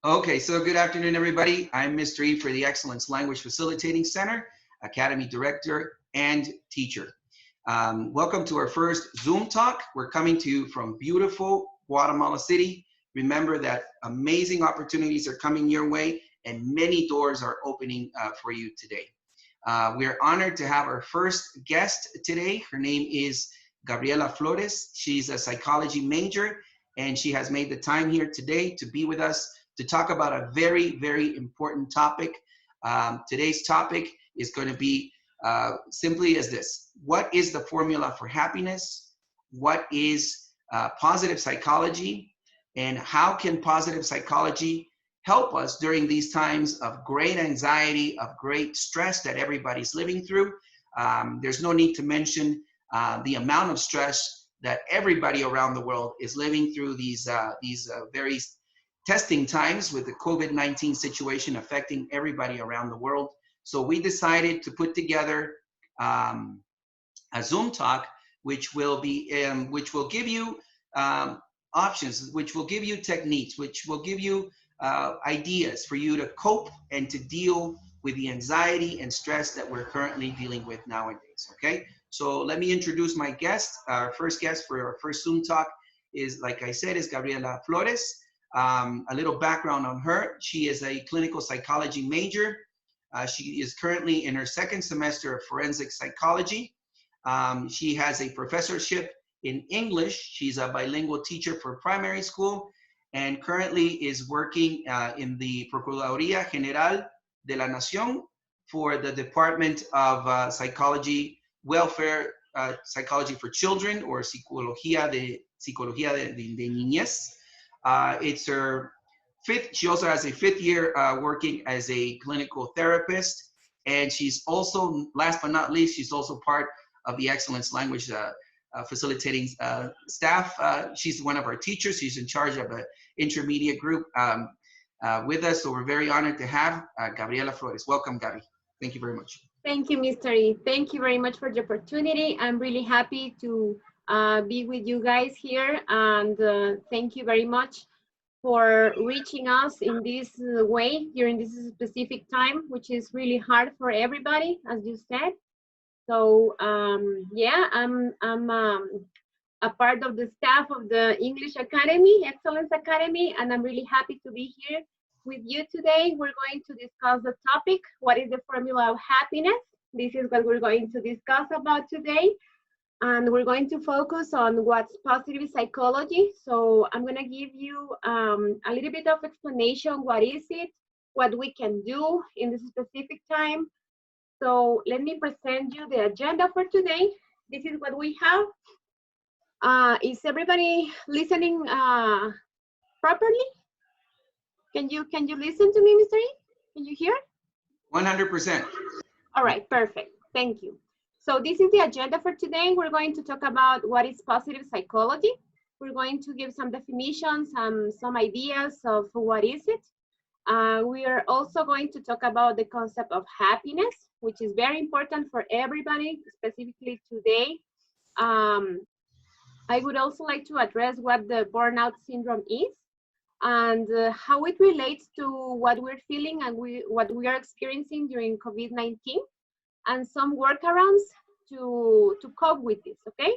Okay, so good afternoon, everybody. I'm Mr. E for the Excellence Language Facilitating Center, Academy Director and teacher. Welcome to our first Zoom talk. We're coming to you from beautiful Guatemala City. Remember that amazing opportunities are coming your way and many doors are opening for you today. We're honored to have our first guest today. Her name is Gabriela Flores. She's a psychology major and she has made the time here today to be with us to talk about a very, very important topic. Today's topic is going to be simply as this. What is the formula for happiness? What is positive psychology? And how can positive psychology help us during these times of great anxiety, of great stress that everybody's living through? There's no need to mention the amount of stress that everybody around the world is living through these very testing times with the COVID-19 situation affecting everybody around the world. So we decided to put together a Zoom talk, which will give you options, which will give you techniques, which will give you ideas for you to cope and to deal with the anxiety and stress that we're currently dealing with nowadays, okay? So let me introduce my guest. Our first guest for our first Zoom talk is, like I said, is Gabriela Flores. A little background on her. She is a clinical psychology major. She is currently in her second semester of forensic psychology. She has a professorship in English. She's a bilingual teacher for primary school and currently is working in the Procuraduría General de la Nación for the Department of Psychology, Welfare, Psychology for Children, or Psicología de Niñez. It's her fifth, she also has a fifth year working as a clinical therapist. And she's also, last but not least, she's also part of the Excellence Language Facilitating staff. She's one of our teachers. She's in charge of an intermediate group with us. So we're very honored to have Gabriela Flores. Welcome, Gabi. Thank you very much. Thank you, Mr. E. Thank you very much for the opportunity. I'm really happy to be with you guys here, and thank you very much for reaching us in this way during this specific time, which is really hard for everybody, as you said. So yeah, I'm a part of the staff of the English Academy, Excellence Academy, and I'm really happy to be here with you today. We're going to discuss the topic, what is the formula of happiness? This is what we're going to discuss about today. And we're going to focus on what's positive psychology. So I'm going to give you a little bit of explanation. What is it? What we can do in this specific time. So let me present you the agenda for today. This is what we have. Is everybody listening properly? Can you listen to me, Mr. E? Can you hear? 100%. All right, perfect. Thank you. So this is the agenda for today. We're going to talk about what is positive psychology. We're going to give some definitions, some ideas of what is it. We are also going to talk about the concept of happiness, which is very important for everybody, specifically today. I would also like to address what the Burnout Syndrome is and how it relates to what we're feeling and what we are experiencing during COVID-19. And some workarounds to cope with this, okay?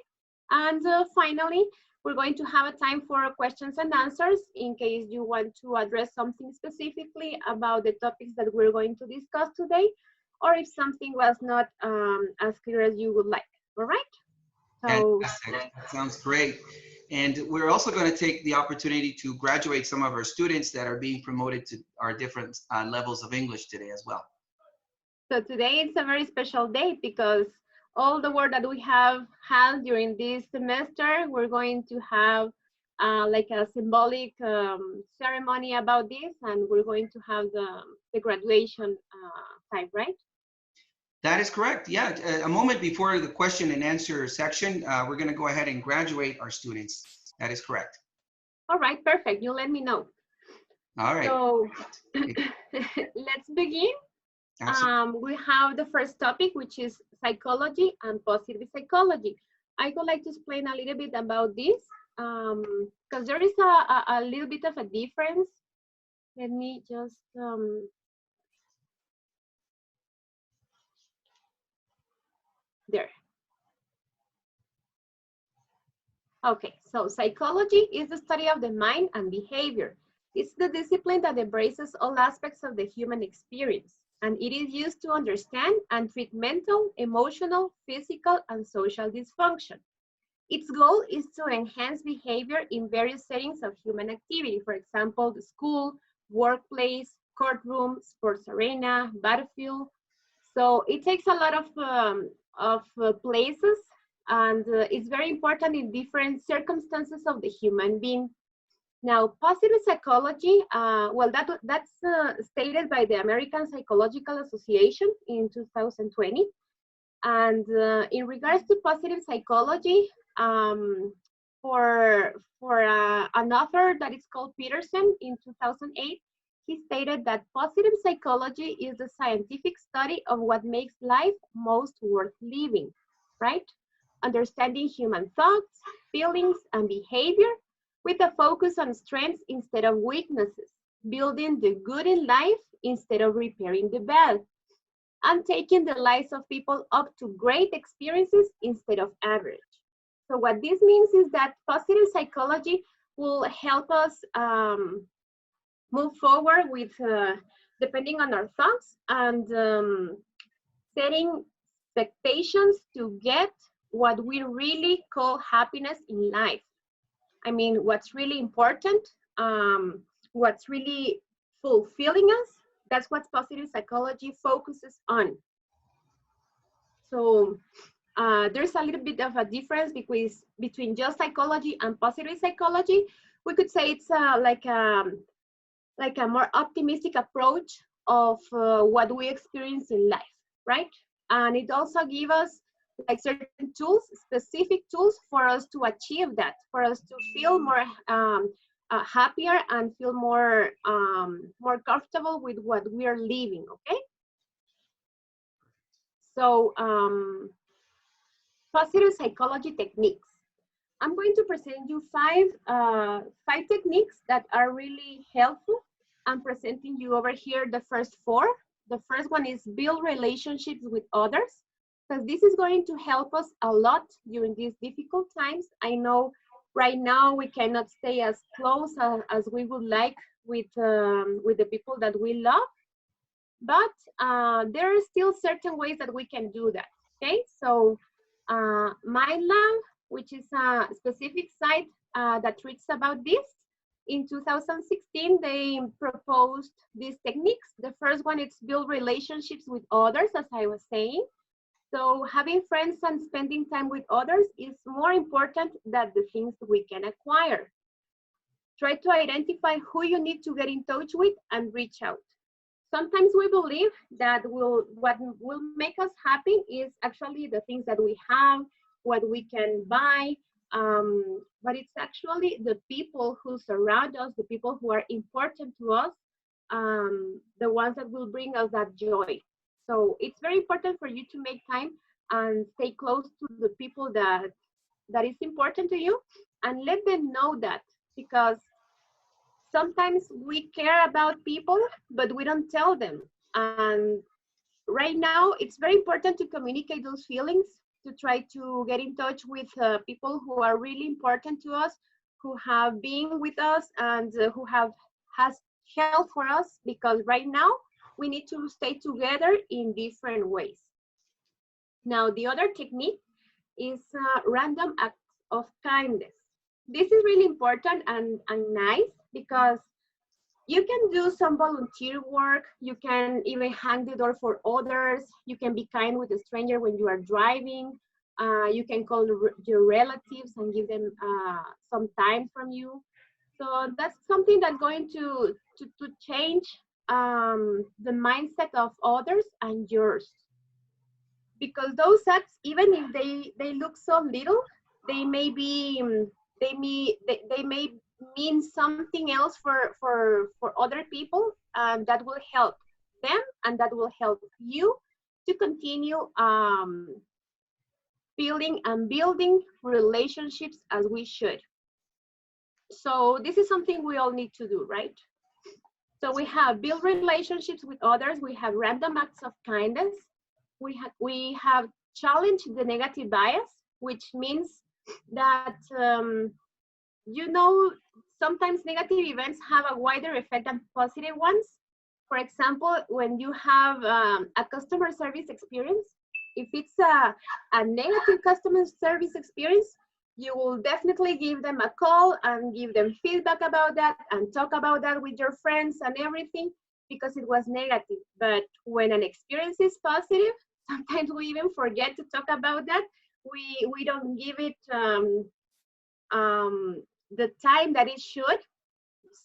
And finally, we're going to have a time for questions and answers in case you want to address something specifically about the topics that we're going to discuss today, or if something was not as clear as you would like, all right? So that sounds great. And we're also going to take the opportunity to graduate some of our students that are being promoted to our different levels of English today as well. So today it's a very special day because all the work that we have had during this semester, we're going to have like a symbolic ceremony about this, and we're going to have the graduation time, right? That is correct. Yeah, a moment before the question and answer section, we're going to go ahead and graduate our students. That is correct. All right, perfect. You let me know. All right. So let's begin. We have the first topic, which is psychology and positive psychology. I would like to explain a little bit about this because there is a little bit of a difference let me just, there. Okay, so psychology is the study of the mind and behavior. It's the discipline that embraces all aspects of the human experience, and it is used to understand and treat mental, emotional, physical, and social dysfunction. Its goal is to enhance behavior in various settings of human activity, for example, the school, workplace, courtroom, sports arena, battlefield. So it takes a lot of places, and it's very important in different circumstances of the human being. Now, positive psychology, well, that's stated by the American Psychological Association in 2020. And in regards to positive psychology, for an author that is called Peterson in 2008, he stated that positive psychology is the scientific study of what makes life most worth living, right? Understanding human thoughts, feelings, and behavior with a focus on strengths instead of weaknesses, building the good in life instead of repairing the bad, and taking the lives of people up to great experiences instead of average. So what this means is that positive psychology will help us move forward with, depending on our thoughts, and setting expectations to get what we really call happiness in life. I mean, what's really important, what's really fulfilling us, that's what positive psychology focuses on. So there's a little bit of a difference between just psychology and positive psychology. We could say it's like a more optimistic approach of what we experience in life, right? And it also gives us like certain tools, specific tools for us to achieve that, for us to feel more happier and feel more comfortable with what we are living. Okay. So positive psychology techniques. I'm going to present you five techniques that are really helpful. I'm presenting you over here the first four. The first one is build relationships with others, because this is going to help us a lot during these difficult times. I know right now we cannot stay as close as we would like with the people that we love, but there are still certain ways that we can do that. Okay, so MindLab, which is a specific site that treats about this. In 2016, they proposed these techniques. The first one is build relationships with others, as I was saying. So having friends and spending time with others is more important than the things we can acquire. Try to identify who you need to get in touch with and reach out. Sometimes we believe that what will make us happy is actually the things that we have, what we can buy, but it's actually the people who surround us, the people who are important to us, the ones that will bring us that joy. So it's very important for you to make time and stay close to the people that is important to you, and let them know that, because sometimes we care about people, but we don't tell them. And right now, it's very important to communicate those feelings, to try to get in touch with people who are really important to us, who have been with us, and who has helped for us, because right now we need to stay together in different ways. Now, the other technique is random acts of kindness. This is really important and nice, because you can do some volunteer work. You can even hang the door for others. You can be kind with a stranger when you are driving. You can call your relatives and give them some time from you. So that's something that's going to change the mindset of others and yours. Because those acts, even if they look so little, they may be they may mean something else for other people, and that will help them, and that will help you to continue feeling and building relationships as we should. So this is something we all need to do, right? So we have build relationships with others. We have random acts of kindness. We have challenged the negative bias, which means that, you know, sometimes negative events have a wider effect than positive ones. For example, when you have a customer service experience, if it's a negative customer service experience, you will definitely give them a call and give them feedback about that and talk about that with your friends and everything because it was negative. But when an experience is positive, sometimes we even forget to talk about that. We don't give it the time that it should.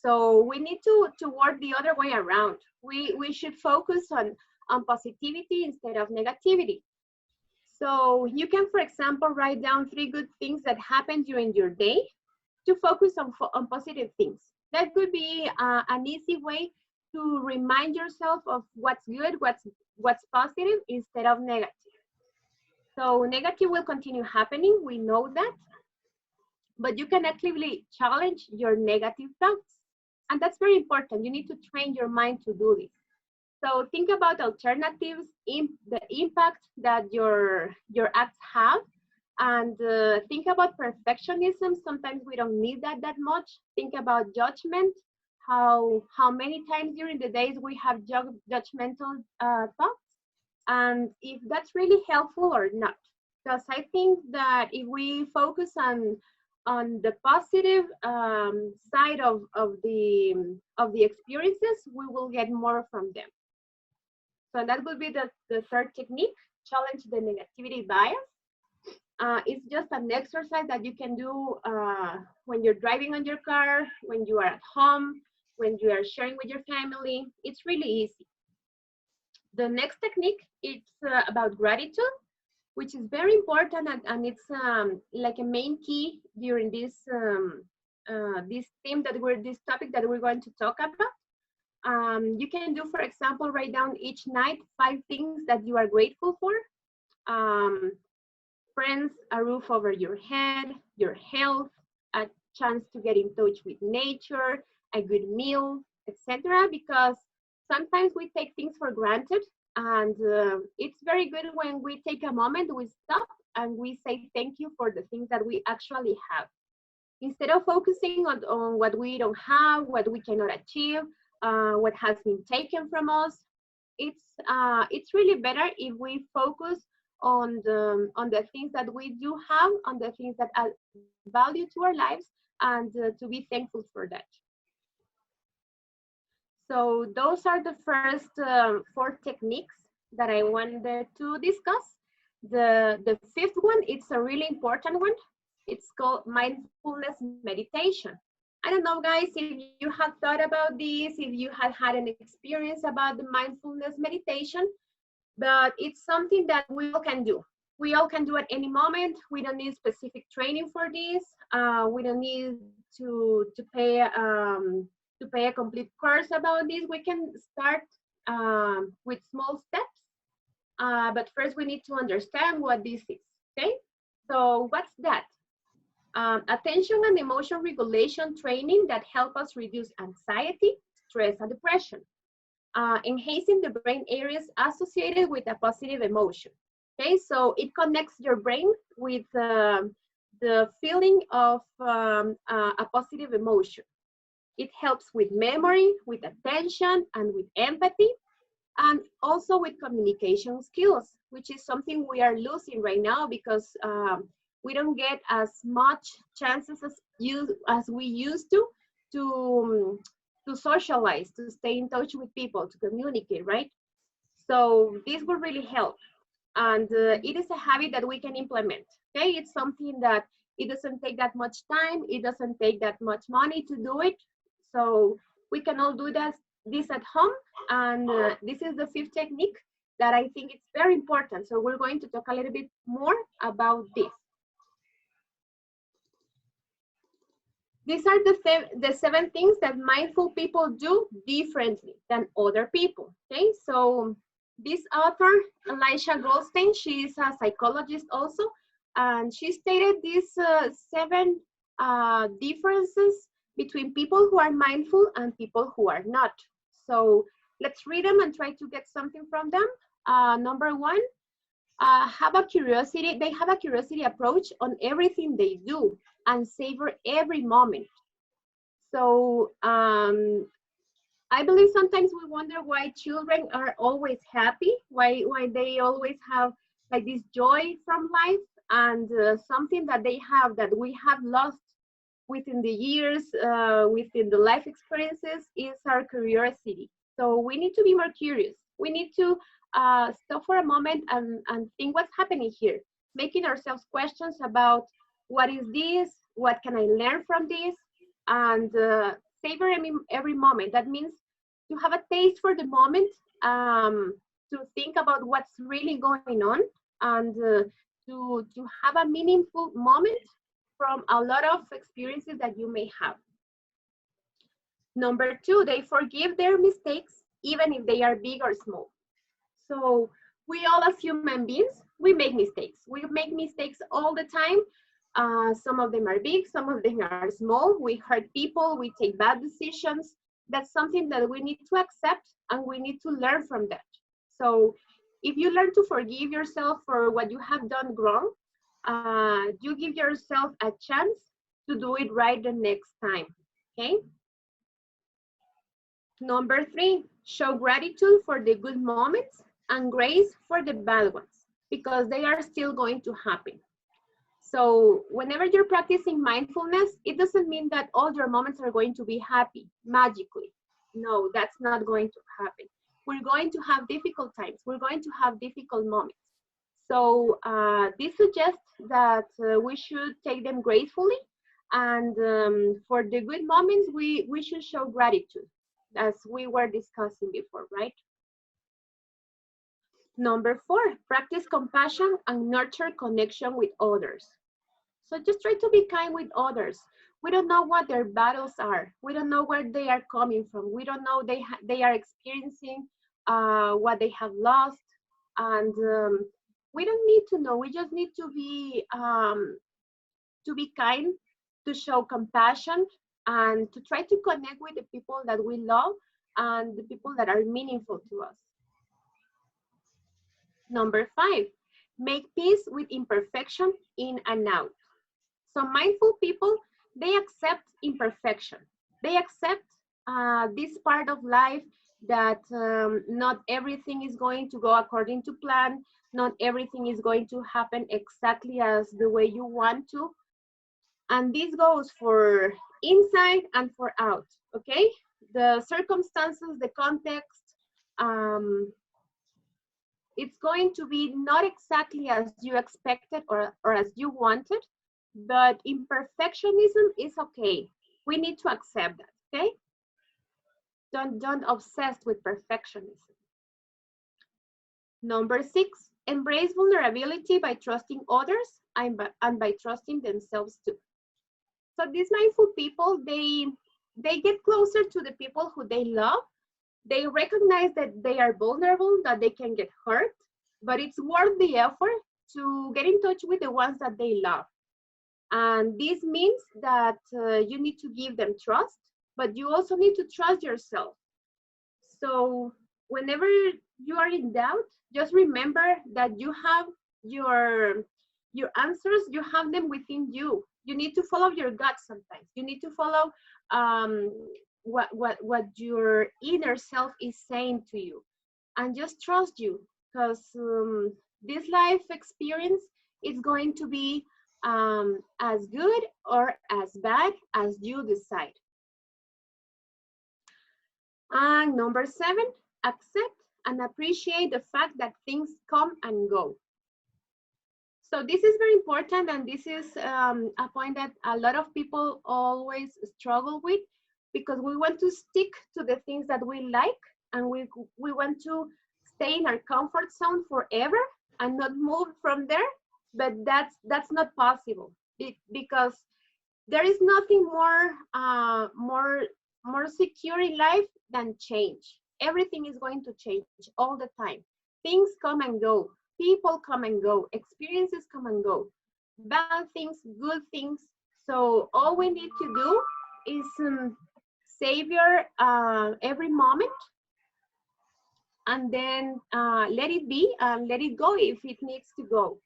So we need to work the other way around. We should focus on positivity instead of negativity. So you can, for example, write down 3 good things that happened during your day to focus on positive things. That could be an easy way to remind yourself of what's good, what's positive instead of negative. So negative will continue happening, we know that, but you can actively challenge your negative thoughts. And that's very important. You need to train your mind to do this. So think about alternatives, the impact that your acts have, and think about perfectionism. Sometimes we don't need that much. Think about judgment, how many times during the days we have judgmental thoughts, and if that's really helpful or not. Because I think that if we focus on the positive side of the experiences, we will get more from them. So that would be the 3rd technique, challenge the negativity bias. It's just an exercise that you can do when you're driving on your car, when you are at home, when you are sharing with your family. It's really easy. The next technique, it's about gratitude, which is very important, and it's like a main key during this this topic that we're going to talk about. You can do, for example, write down each night 5 things that you are grateful for. Friends, a roof over your head, your health, a chance to get in touch with nature, a good meal, etc. Because sometimes we take things for granted, and it's very good when we take a moment, we stop, and we say thank you for the things that we actually have. Instead of focusing on what we don't have, what we cannot achieve, what has been taken from us, it's really better if we focus on the things that we do have, on the things that add value to our lives, and to be thankful for that. So those are the first 4 techniques that I wanted to discuss. The 5th one, it's a really important one. It's called mindfulness meditation. I don't know, guys, if you have thought about this, if you have had an experience about the mindfulness meditation, but it's something that we all can do. We all can do at any moment. We don't need specific training for this. We don't need to pay a complete course about this. We can start with small steps, but first we need to understand what this is, okay? So what's that? Attention and emotion regulation training that help us reduce anxiety, stress, and depression, enhancing the brain areas associated with a positive emotion. Okay, so it connects your brain with the feeling of a positive emotion. It helps with memory, with attention, and with empathy, and also with communication skills, which is something we are losing right now because we don't get as much chances as we used to socialize, to stay in touch with people, to communicate, right? So this will really help. And it is a habit that we can implement, okay? It's something that it doesn't take that much time. It doesn't take that much money to do it. So we can all do this at home. And this is the 5th technique that I think it's very important. So we're going to talk a little bit more about this. These are the 7 things that mindful people do differently than other people, okay? So this author, Elisha Goldstein, she is a psychologist also, and she stated these 7 differences between people who are mindful and people who are not. So let's read them and try to get something from them. Number one, have a curiosity. They have a curiosity approach on everything they do and savor every moment. So I believe sometimes we wonder why children are always happy, why they always have like this joy from life, and something that they have that we have lost within the years, within the life experiences, is our curiosity. So we need to be more curious. We need to stop for a moment and think what's happening here, making ourselves questions about what is this, what can I learn from this, and savor every moment. That means to have a taste for the moment, to think about what's really going on, and to have a meaningful moment from a lot of experiences that you may have. Number two, they forgive their mistakes, even if they are big or small. So we all as human beings, we make mistakes. We make mistakes all the time. Some of them are big, some of them are small. We hurt people, we take bad decisions. That's something that we need to accept, and we need to learn from that. So if you learn to forgive yourself for what you have done wrong, you give yourself a chance to do it right the next time, okay? Number three, show gratitude for the good moments and grace for the bad ones, because they are still going to happen. So whenever you're practicing mindfulness, it doesn't mean that all your moments are going to be happy magically. No, that's not going to happen. We're going to have difficult times. We're going to have difficult moments. So this suggests that we should take them gracefully, and for the good moments, we should show gratitude, as we were discussing before, right? Number four, practice compassion and nurture connection with others. So just try to be kind with others. We don't know what their battles are. We don't know where they are coming from. We don't know they are experiencing what they have lost, and we don't need to know. We just need to be kind, to show compassion, and to try to connect with the people that we love and the people that are meaningful to us. Number five, make peace with imperfection in and out. So mindful people, they accept imperfection. They accept this part of life, that not everything is going to go according to plan. Not everything is going to happen exactly as the way you want to. And this goes for inside and for out, okay? The circumstances, the context, it's going to be not exactly as you expected or as you wanted, but imperfectionism is okay. We need to accept that, okay? Don't obsess with perfectionism. Number six, embrace vulnerability by trusting others and by trusting themselves too. So these mindful people, they get closer to the people who they love. They recognize that they are vulnerable, that they can get hurt, but it's worth the effort to get in touch with the ones that they love. And this means that you need to give them trust, but you also need to trust yourself. So whenever you are in doubt, just remember that you have your answers, you have them within you. You need to follow your gut sometimes. You need to follow what your inner self is saying to you, and just trust you, because this life experience is going to be as good or as bad as you decide. And number seven, accept and appreciate the fact that things come and go. So this is very important, and this is a point that a lot of people always struggle with, because we want to stick to the things that we like, and we want to stay in our comfort zone forever and not move from there. But that's not possible, because there is nothing more secure in life than change. Everything is going to change all the time. Things come and go. People come and go. Experiences come and go. Bad things, good things. So all we need to do is savor every moment, and then let it be and let it go if it needs to go.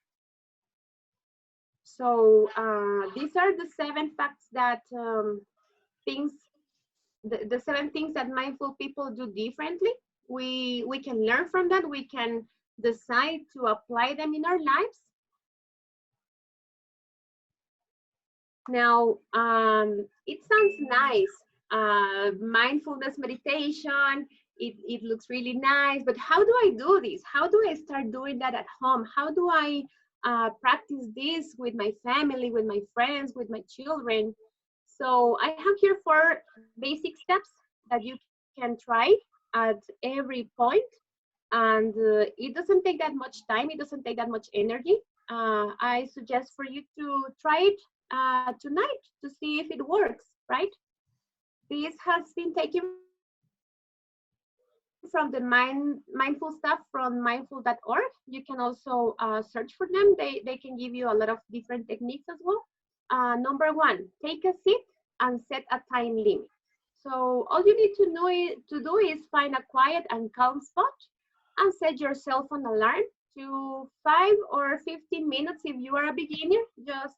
So these are the 7 facts that things, the 7 things that mindful people do differently. We can learn from that. We can decide to apply them in our lives. Now, it sounds nice. Mindfulness meditation, it looks really nice, but how do I do this? How do I start doing that at home? How do I practice this with my family, with my friends, with my children? So I have here 4 basic steps that you can try at every point. And it doesn't take that much time. It doesn't take that much energy. I suggest for you to try it tonight to see if it works, right? This has been taken from the mindful stuff from mindful.org. You can also search for them. They can give you a lot of different techniques as well. Number 1, take a seat and set a time limit. So all you need to do is find a quiet and calm spot and set yourself an alarm to 5 or 15 minutes. If you are a beginner, just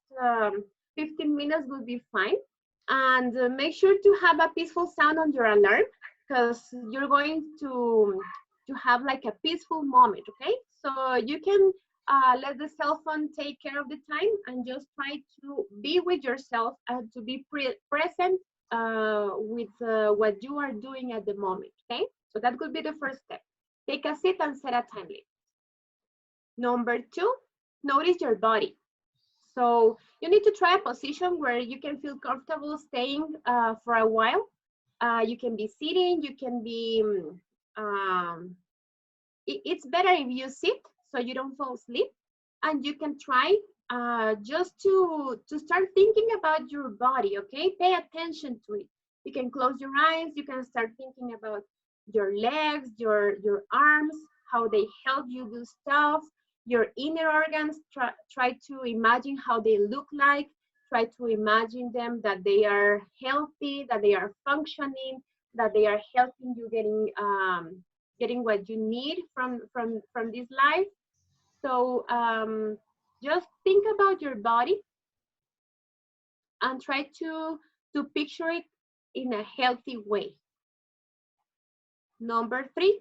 15 minutes will be fine. And make sure to have a peaceful sound on your alarm, because you're going to have like a peaceful moment, okay? So you can let the cell phone take care of the time and just try to be with yourself and to be present with what you are doing at the moment, okay? So that could be the first step. Take a seat and set a time limit. Number 2, notice your body. So you need to try a position where you can feel comfortable staying for a while. You can be sitting, you can be, it's better if you sit so you don't fall asleep. And you can try just to start thinking about your body, okay? Pay attention to it. You can close your eyes, you can start thinking about your legs, your arms, how they help you do stuff, your inner organs. Try to imagine how they look like. Try to imagine them that they are healthy, that they are functioning, that they are helping you getting what you need from this life. So just think about your body and try to picture it in a healthy way. Number 3,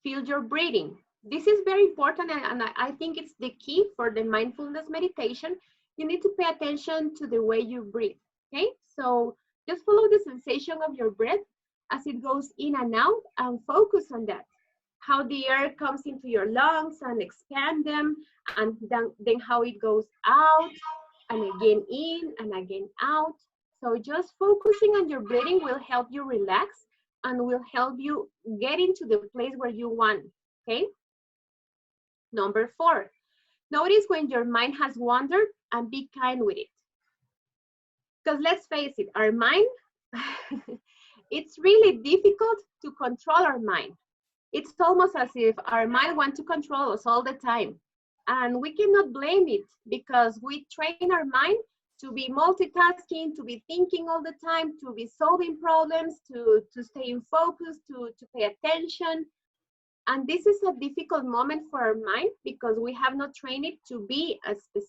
feel your breathing. This is very important, and I think it's the key for the mindfulness meditation. You need to pay attention to the way you breathe, okay? So just follow the sensation of your breath as it goes in and out and focus on that. How the air comes into your lungs and expand them, and then how it goes out and again in and again out. So just focusing on your breathing will help you relax and will help you get into the place where you want, okay? Number 4, notice when your mind has wandered and be kind with it. Because let's face it, our mind, it's really difficult to control our mind. It's almost as if our mind wants to control us all the time. And we cannot blame it because we train our mind to be multitasking, to be thinking all the time, to be solving problems, to stay in focus, to pay attention. And this is a difficult moment for our mind because we have not trained it to be at a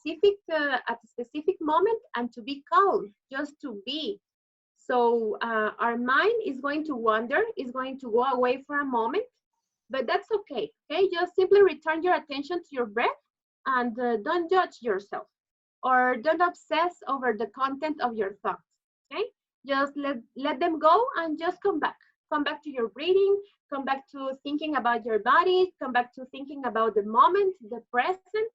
specific moment and to be calm, just to be. So our mind is going to wander, is going to go away for a moment, but that's okay, okay? Just simply return your attention to your breath and don't judge yourself or don't obsess over the content of your thoughts, okay? Just let them go and just come back. Come back to your breathing, come back to thinking about your body, come back to thinking about the moment, the present,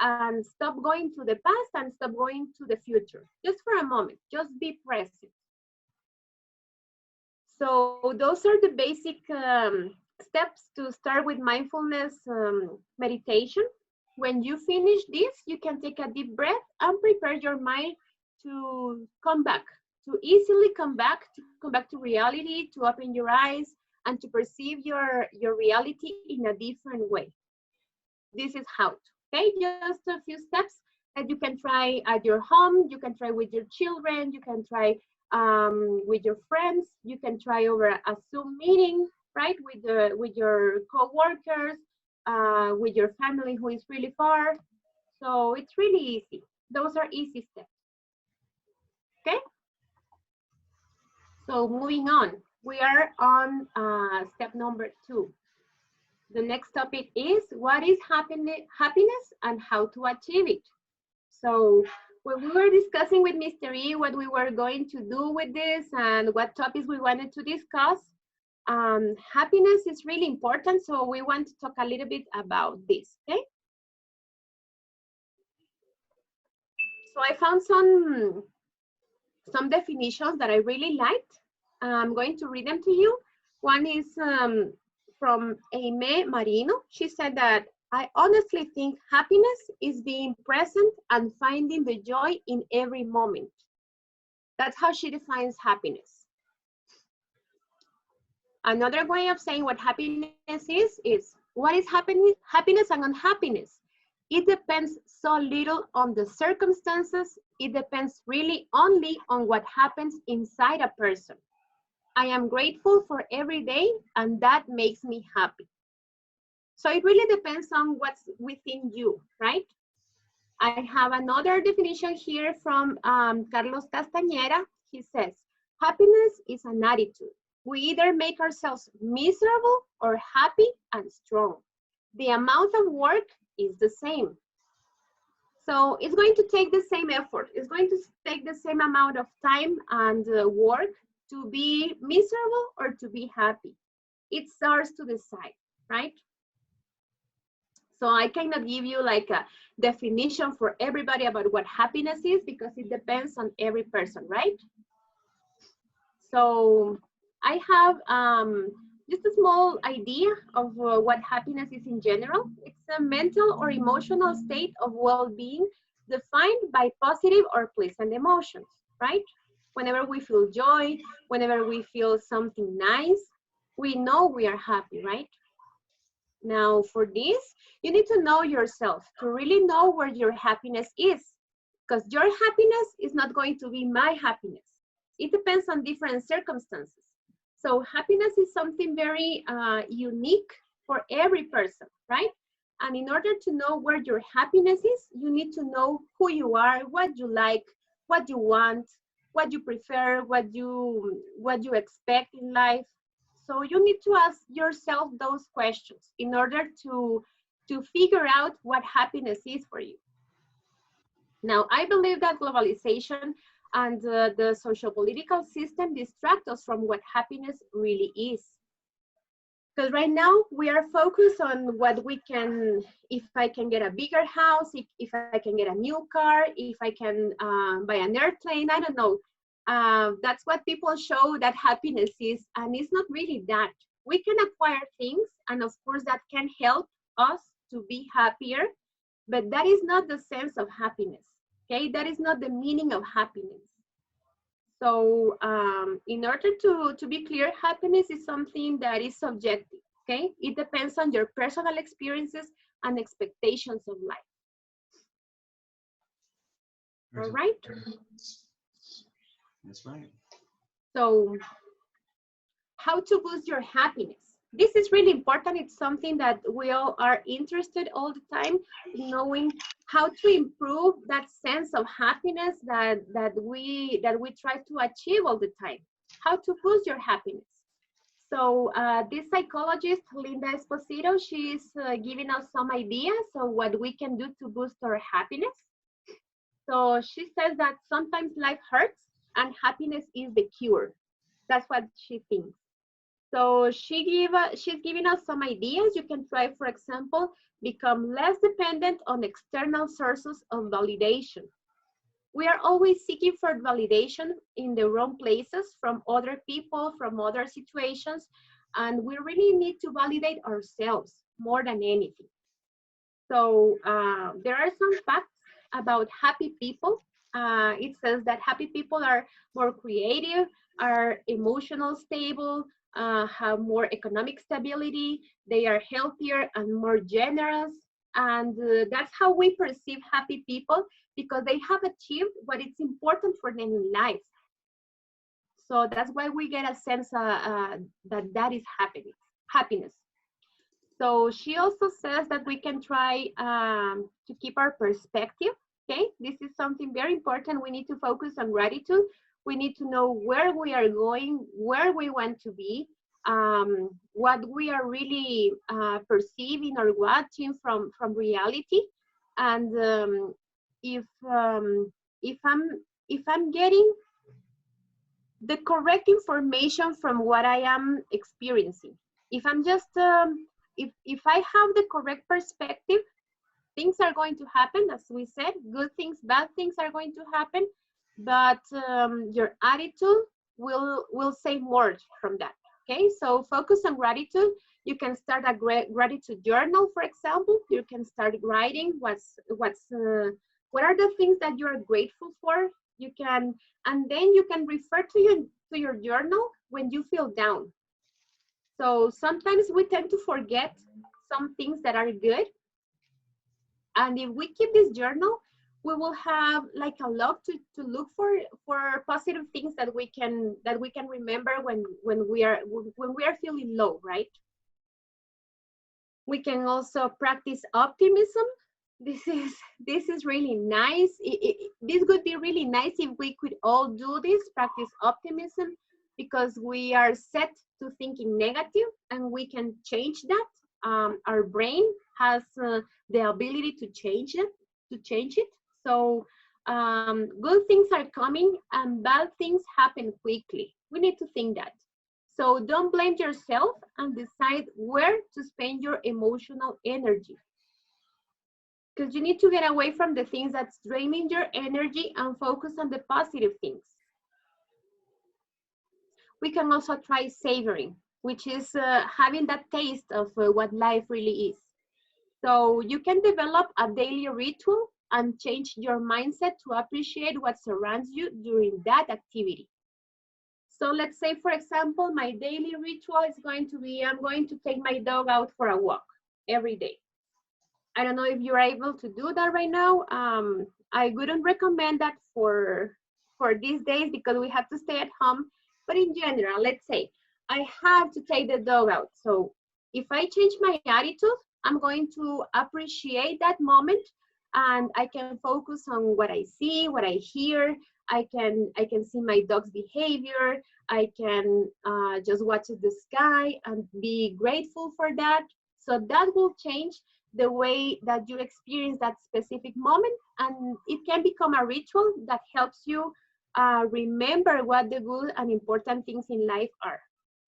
and stop going to the past and stop going to the future. Just for a moment, just be present. So those are the basic steps to start with mindfulness meditation. When you finish this, you can take a deep breath and prepare your mind to come back, to easily come back to reality, to open your eyes and to perceive your reality in a different way. This is how to, okay? Just a few steps that you can try at your home, you can try with your children, you can try with your friends, you can try over a Zoom meeting. right? With your coworkers, with your family who is really far. So it's really easy. Those are easy steps. Okay. So moving on, we are on step number 2. The next topic is what is happiness and how to achieve it. So when we were discussing with Mr. E what we were going to do with this and what topics we wanted to discuss, happiness is really important. So we want to talk a little bit about this, okay? So I found some definitions that I really liked. I'm going to read them to you. One is from Aime Marino. She said that, I honestly think happiness is being present and finding the joy in every moment. That's how she defines happiness. Another way of saying what happiness is what is happiness and unhappiness? It depends so little on the circumstances. It depends really only on what happens inside a person. I am grateful for every day, and that makes me happy. So it really depends on what's within you, right? I have another definition here from Carlos Castañeda. He says, happiness is an attitude. We either make ourselves miserable or happy and strong. The amount of work is the same. So it's going to take the same effort. It's going to take the same amount of time and work to be miserable or to be happy. It's ours to decide, right? So I cannot give you like a definition for everybody about what happiness is because it depends on every person, right? So I have just a small idea of what happiness is in general. It's a mental or emotional state of well-being defined by positive or pleasant emotions, right? Whenever we feel joy, whenever we feel something nice, we know we are happy, right? Now for this, you need to know yourself to really know where your happiness is, because your happiness is not going to be my happiness. It depends on different circumstances. So happiness is something very unique for every person, right? And in order to know where your happiness is, you need to know who you are, what you like, what you want, what you prefer, what you expect in life. So you need to ask yourself those questions in order to figure out what happiness is for you. Now, I believe that globalization and the social-political system distract us from what happiness really is. Because right now we are focused on what we can, if I can get a bigger house, if I can get a new car, if I can buy an airplane, I don't know. That's what people show that happiness is, and it's not really that. We can acquire things, and of course that can help us to be happier, but that is not the sense of happiness, okay? That is not the meaning of happiness. So in order to be clear, happiness is something that is subjective, okay? It depends on your personal experiences and expectations of life. All right? That's right. So how to boost your happiness? This is really important. It's something that we all are interested all the time in knowing how to improve that sense of happiness that we try to achieve all the time. How to boost your happiness. So this psychologist, Linda Esposito, she's giving us some ideas of what we can do to boost our happiness. So she says that sometimes life hurts and happiness is the cure. That's what she thinks. So she's giving us some ideas. You can try, for example, become less dependent on external sources of validation. We are always seeking for validation in the wrong places, from other people, from other situations, and we really need to validate ourselves more than anything. So there are some facts about happy people. It says that happy people are more creative, are emotional stable, have more economic stability, they are healthier and more generous. And that's how we perceive happy people, because they have achieved what is important for them in life. So that's why we get a sense that is happiness. happiness. So she also says that we can try to keep our perspective. Okay, this is something very important. We need to focus on gratitude. We need to know where we are going, where we want to be, what we are really perceiving or watching from reality, and if I'm getting the correct information from what I am experiencing. If I'm just if I have the correct perspective, things are going to happen. As we said, good things, bad things are going to happen, but your attitude will say more from that. Okay, so focus on gratitude. You can start a gratitude journal, for example. You can start writing what are the things that you are grateful for. You can, and then you can refer to your journal when you feel down. So sometimes we tend to forget some things that are good, and if we keep this journal, we will have like a lot to look for positive things that we can remember when we are feeling low, right? We can also practice optimism. This is really nice. This would be really nice if we could all do this, practice optimism, because we are set to thinking negative, and we can change that. Our brain has the ability to change it. So good things are coming and bad things happen quickly. We need to think that. So don't blame yourself and decide where to spend your emotional energy. Because you need to get away from the things that's draining your energy and focus on the positive things. We can also try savoring, which is having that taste of what life really is. So you can develop a daily ritual and change your mindset to appreciate what surrounds you during that activity. So let's say, for example, my daily ritual is going to be, I'm going to take my dog out for a walk every day. I don't know if you're able to do that right now. I wouldn't recommend that for these days because we have to stay at home. But in general, let's say I have to take the dog out. So if I change my attitude, I'm going to appreciate that moment, and I can focus on what I see, what I hear. I can see my dog's behavior. I can just watch the sky and be grateful for that. So that will change the way that you experience that specific moment, and it can become a ritual that helps you remember what the good and important things in life are.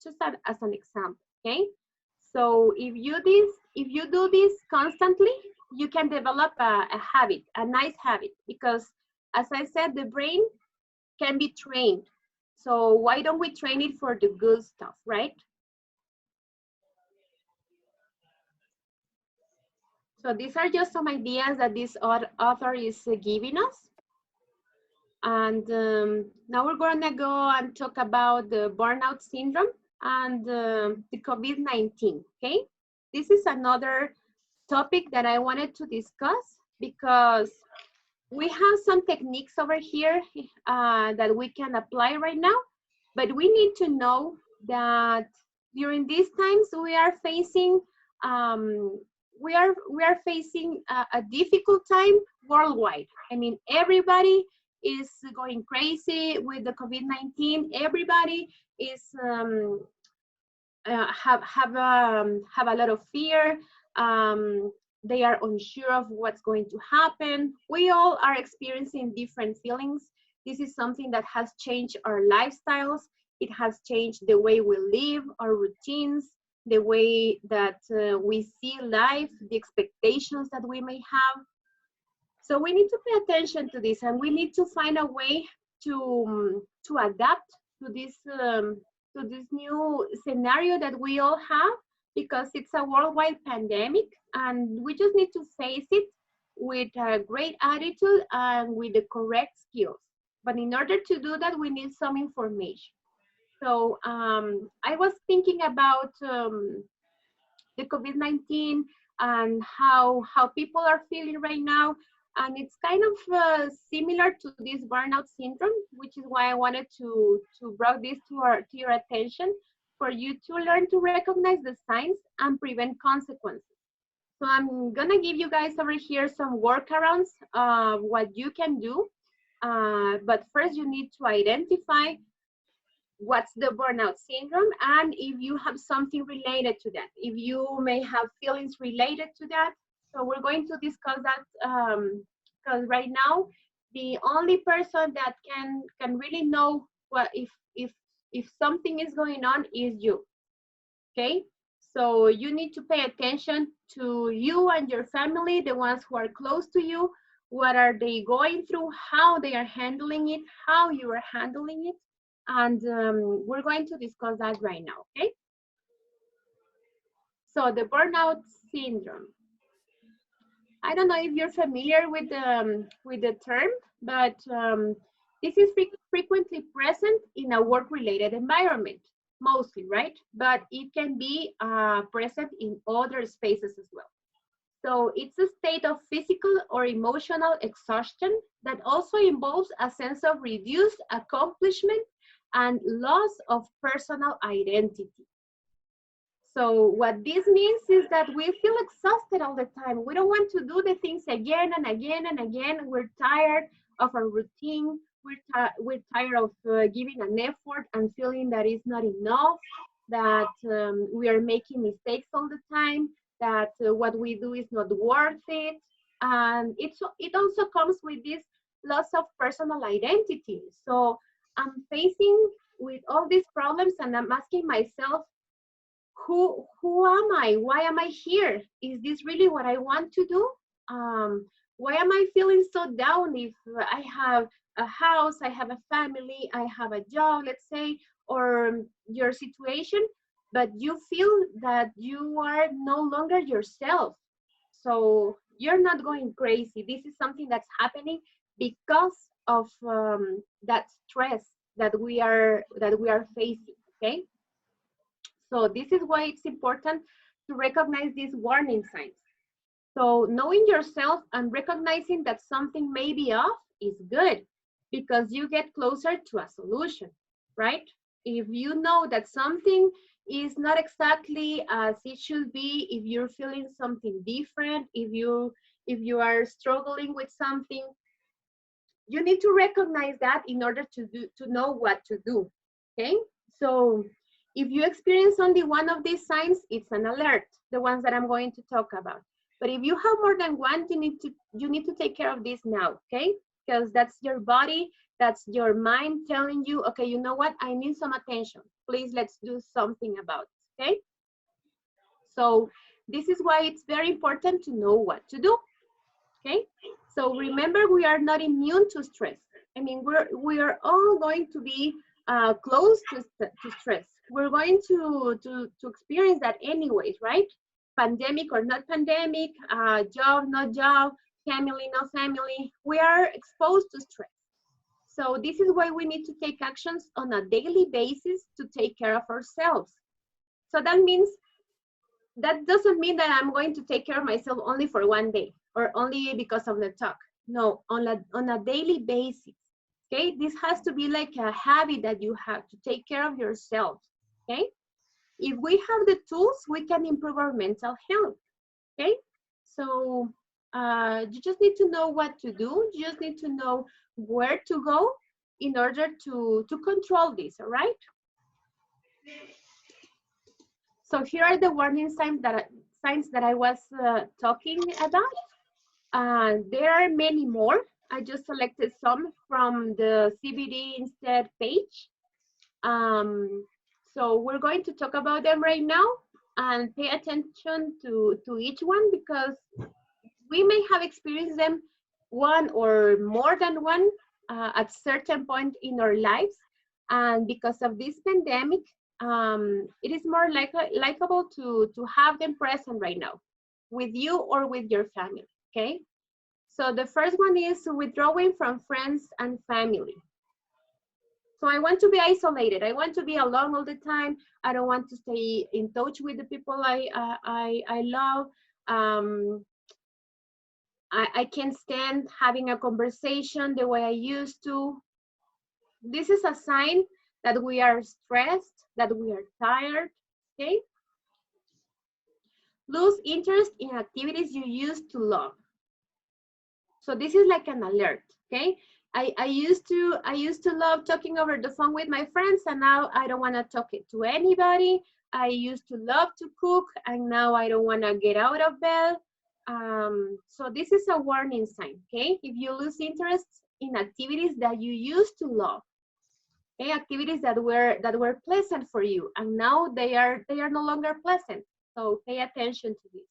Just as an example, okay? So if you do this constantly, you can develop a habit, a nice habit, because as I said, the brain can be trained. So why don't we train it for the good stuff, right? So these are just some ideas that this author is giving us. And now we're gonna go and talk about the Burnout Syndrome and the COVID-19, okay? This is another topic that I wanted to discuss because we have some techniques over here that we can apply right now, but we need to know that during these times we are facing facing a difficult time worldwide. I mean, everybody is going crazy with the COVID-19. Everybody is have a lot of fear. They are unsure of what's going to happen. We all are experiencing different feelings. This is something that has changed our lifestyles. It has changed the way we live, our routines, the way that we see life, the expectations that we may have. So we need to pay attention to this, and we need to find a way to adapt to this new scenario that we all have, because it's a worldwide pandemic, and we just need to face it with a great attitude and with the correct skills. But in order to do that, we need some information. So I was thinking about the COVID-19 and how people are feeling right now. And it's kind of similar to this burnout syndrome, which is why I wanted to bring this to your attention for you to learn to recognize the signs and prevent consequences. So I'm gonna give you guys over here some workarounds of what you can do. But first you need to identify what's the burnout syndrome and if you have something related to that, if you may have feelings related to that. So we're going to discuss that because right now the only person that can really know what if something is going on is you. Okay, so you need to pay attention to you and your family, the ones who are close to you. What are they going through, how they are handling it, how you are handling it, and we're going to discuss that right now. Okay, so the burnout syndrome, I don't know if you're familiar with the term, but this is frequently present in a work-related environment, mostly, right? But it can be present in other spaces as well. So it's a state of physical or emotional exhaustion that also involves a sense of reduced accomplishment and loss of personal identity. So what this means is that we feel exhausted all the time. We don't want to do the things again and again and again. We're tired of our routine. We're tired of giving an effort and feeling that it's not enough, that we are making mistakes all the time, that what we do is not worth it. And it also comes with this loss of personal identity. So I'm facing with all these problems and I'm asking myself, who am I? Why am I here? Is this really what I want to do? Why am I feeling so down if I have a house, I have a family, I have a job, let's say, or your situation, but you feel that you are no longer yourself. So you're not going crazy. This is something that's happening because of that stress that we are facing, okay? So this is why it's important to recognize these warning signs. So knowing yourself and recognizing that something may be off is good because you get closer to a solution, right? If you know that something is not exactly as it should be, if you're feeling something different, if you are struggling with something, you need to recognize that in order to know what to do, okay? So if you experience only one of these signs, it's an alert, the ones that I'm going to talk about. But if you have more than one, you need to take care of this now, okay? Because that's your body, that's your mind telling you, okay, you know what? I need some attention. Please, let's do something about it, okay? So this is why it's very important to know what to do, okay? So remember, we are not immune to stress. I mean, we are all going to be close to stress. We're going to experience that anyways, right? Pandemic or not pandemic, job, not job, family, no family, we are exposed to stress. So this is why we need to take actions on a daily basis to take care of ourselves. So that doesn't mean that I'm going to take care of myself only for one day or only because of the talk. No, on a daily basis. Okay, this has to be like a habit that you have to take care of yourself. Okay, if we have the tools, we can improve our mental health. Okay, so you just need to know what to do. You just need to know where to go in order to control this. All right. So here are the warning signs that I was talking about. There are many more. I just selected some from the CBD Instead page. So we're going to talk about them right now and pay attention to each one because we may have experienced them one or more than one at certain point in our lives. And because of this pandemic, it is more likable to have them present right now with you or with your family, okay? So the first one is withdrawing from friends and family. So I want to be isolated. I want to be alone all the time. I don't want to stay in touch with the people I love. I can't stand having a conversation the way I used to. This is a sign that we are stressed, that we are tired, okay? Lose interest in activities you used to love. So this is like an alert, okay? I used to love talking over the phone with my friends, and now I don't want to talk it to anybody. I used to love to cook, and now I don't want to get out of bed. So this is a warning sign, okay? If you lose interest in activities that you used to love, okay, activities that were pleasant for you, and now they are no longer pleasant. So pay attention to this.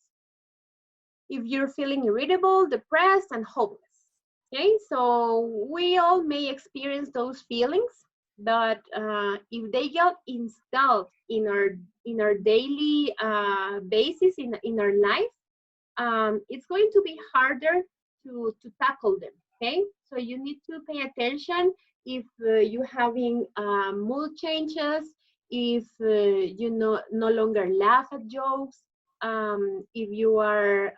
If you're feeling irritable, depressed, and hopeless. Okay, so we all may experience those feelings, but if they get installed in our daily basis in our life, it's going to be harder to tackle them. Okay, so you need to pay attention if you're having mood changes, if you no longer laugh at jokes, if you are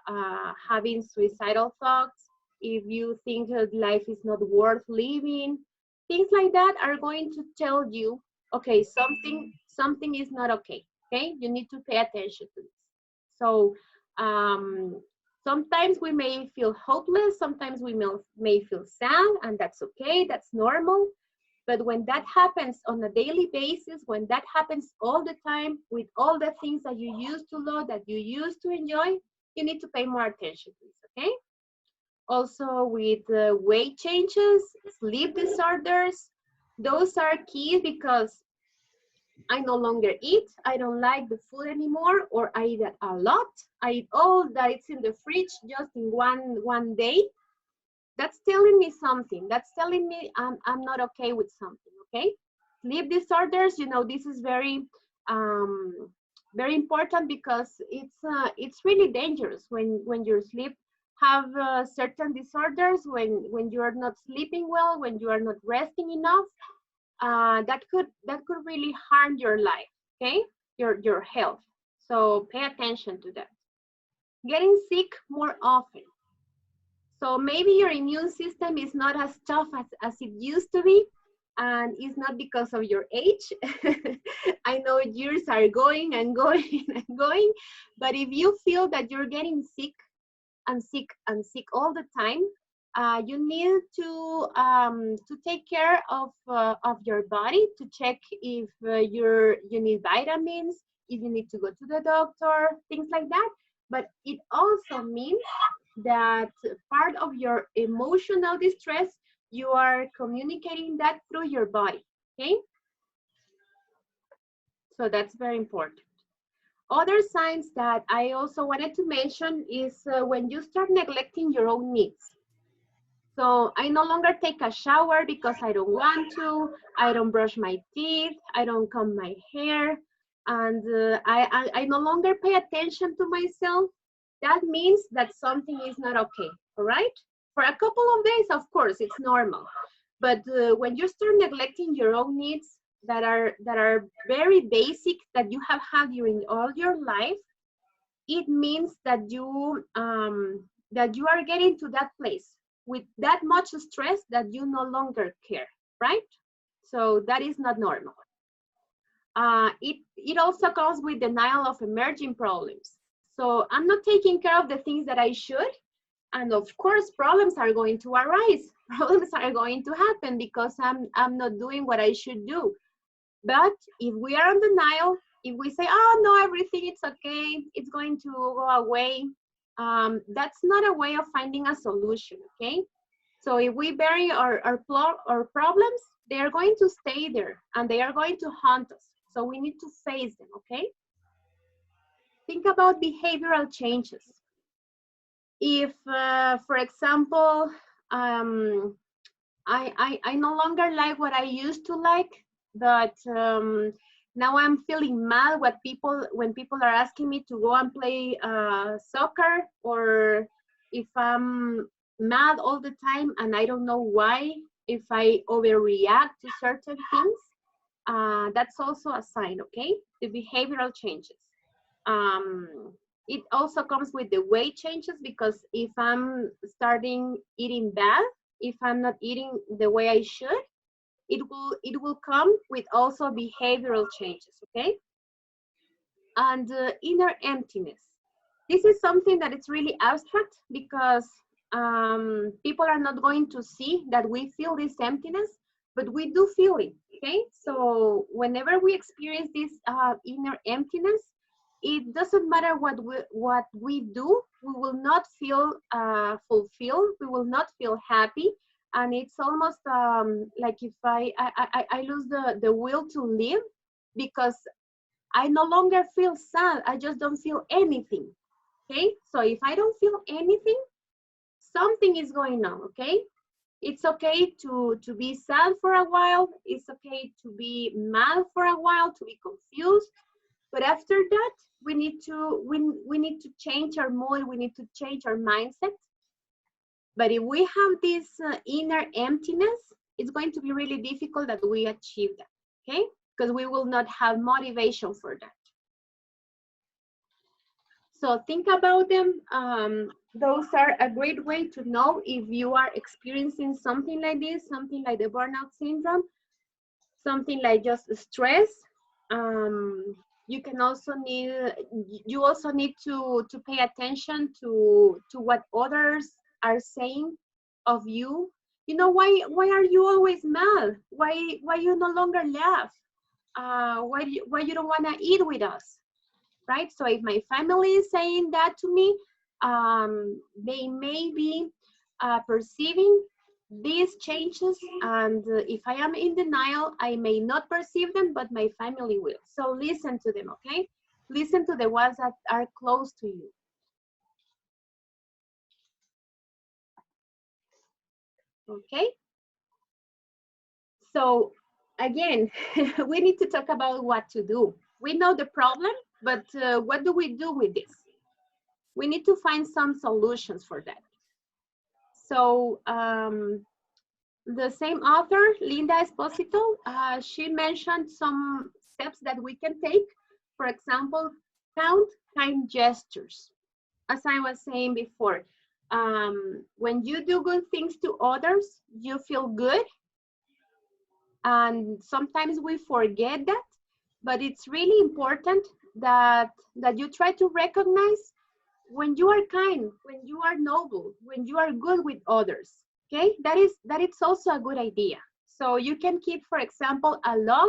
having suicidal thoughts, if you think that life is not worth living, things like that are going to tell you, okay, something is not okay. Okay, you need to pay attention to this. So sometimes we may feel hopeless, sometimes we may feel sad, and that's okay, that's normal. But when that happens on a daily basis, when that happens all the time with all the things that you used to love, that you used to enjoy, you need to pay more attention to this, okay? Also with weight changes, sleep disorders, those are key because I no longer eat, I don't like the food anymore, or I eat a lot, I eat all that it's in the fridge just in one day. That's telling me something. That's telling me I'm not okay with something, okay? Sleep disorders, you know, this is very very important because it's really dangerous when your sleep have certain disorders, when you are not sleeping well, when you are not resting enough, that could really harm your life, okay? Your health. So pay attention to that. Getting sick more often. So maybe your immune system is not as tough as it used to be, and it's not because of your age. I know years are going and going and going, but if you feel that you're getting sick and sick and sick all the time, you need to take care of your body, to check if you need vitamins, if you need to go to the doctor, things like that. But it also means that part of your emotional distress, you are communicating that through your body, okay? So that's very important. Other signs that I also wanted to mention is when you start neglecting your own needs. So I no longer take a shower because I don't want to, I don't brush my teeth, I don't comb my hair, and I no longer pay attention to myself. That means that something is not okay, all right? For a couple of days, of course, it's normal. But when you start neglecting your own needs that are very basic, that you have had during all your life, it means that you are getting to that place with that much stress that you no longer care, right? So that is not normal. It also comes with denial of emerging problems. So I'm not taking care of the things that I should, and of course problems are going to arise. Problems are going to happen because I'm not doing what I should do. But if we are in denial, if we say, oh no, everything it's okay, it's going to go away, that's not a way of finding a solution, okay? So if we bury our problems, they are going to stay there and they are going to haunt us. So we need to face them, okay? Think about behavioral changes. If, for example, I no longer like what I used to like, but now I'm feeling mad when people are asking me to go and play soccer, or if I'm mad all the time and I don't know why, if I overreact to certain things, that's also a sign, okay? The behavioral changes. It also comes with the weight changes, because if I'm starting eating bad, if I'm not eating the way I should, it will come with also behavioral changes, okay? And inner emptiness. This is something that is really abstract because people are not going to see that we feel this emptiness, but we do feel it, okay? So whenever we experience this inner emptiness, it doesn't matter what we do, we will not feel fulfilled, we will not feel happy, and it's almost like if I lose the will to live, because I no longer feel sad, I just don't feel anything, okay? So if I don't feel anything, something is going on, okay? It's okay to be sad for a while, it's okay to be mad for a while, to be confused, but after that, we need to change our mood, we need to change our mindset. But if we have this inner emptiness, it's going to be really difficult that we achieve that, okay? Because we will not have motivation for that. So think about them. Those are a great way to know if you are experiencing something like this, something like the burnout syndrome, something like just stress. You can also need to pay attention to what others are saying of you. You know, why are you always mad? Why you no longer laugh? Why you don't want to eat with us, right? So if my family is saying that to me, they may be perceiving these changes, and if I am in denial, I may not perceive them, but my family will. So listen to them, okay? Listen to the ones that are close to you. Okay? So again, we need to talk about what to do. We know the problem, but what do we do with this? We need to find some solutions for that. So the same author, Linda Esposito, she mentioned some steps that we can take. For example, count kind gestures. As I was saying before, when you do good things to others, you feel good. And sometimes we forget that, but it's really important that you try to recognize when you are kind, when you are noble, when you are good with others. Okay, that is also a good idea. So you can keep, for example, a log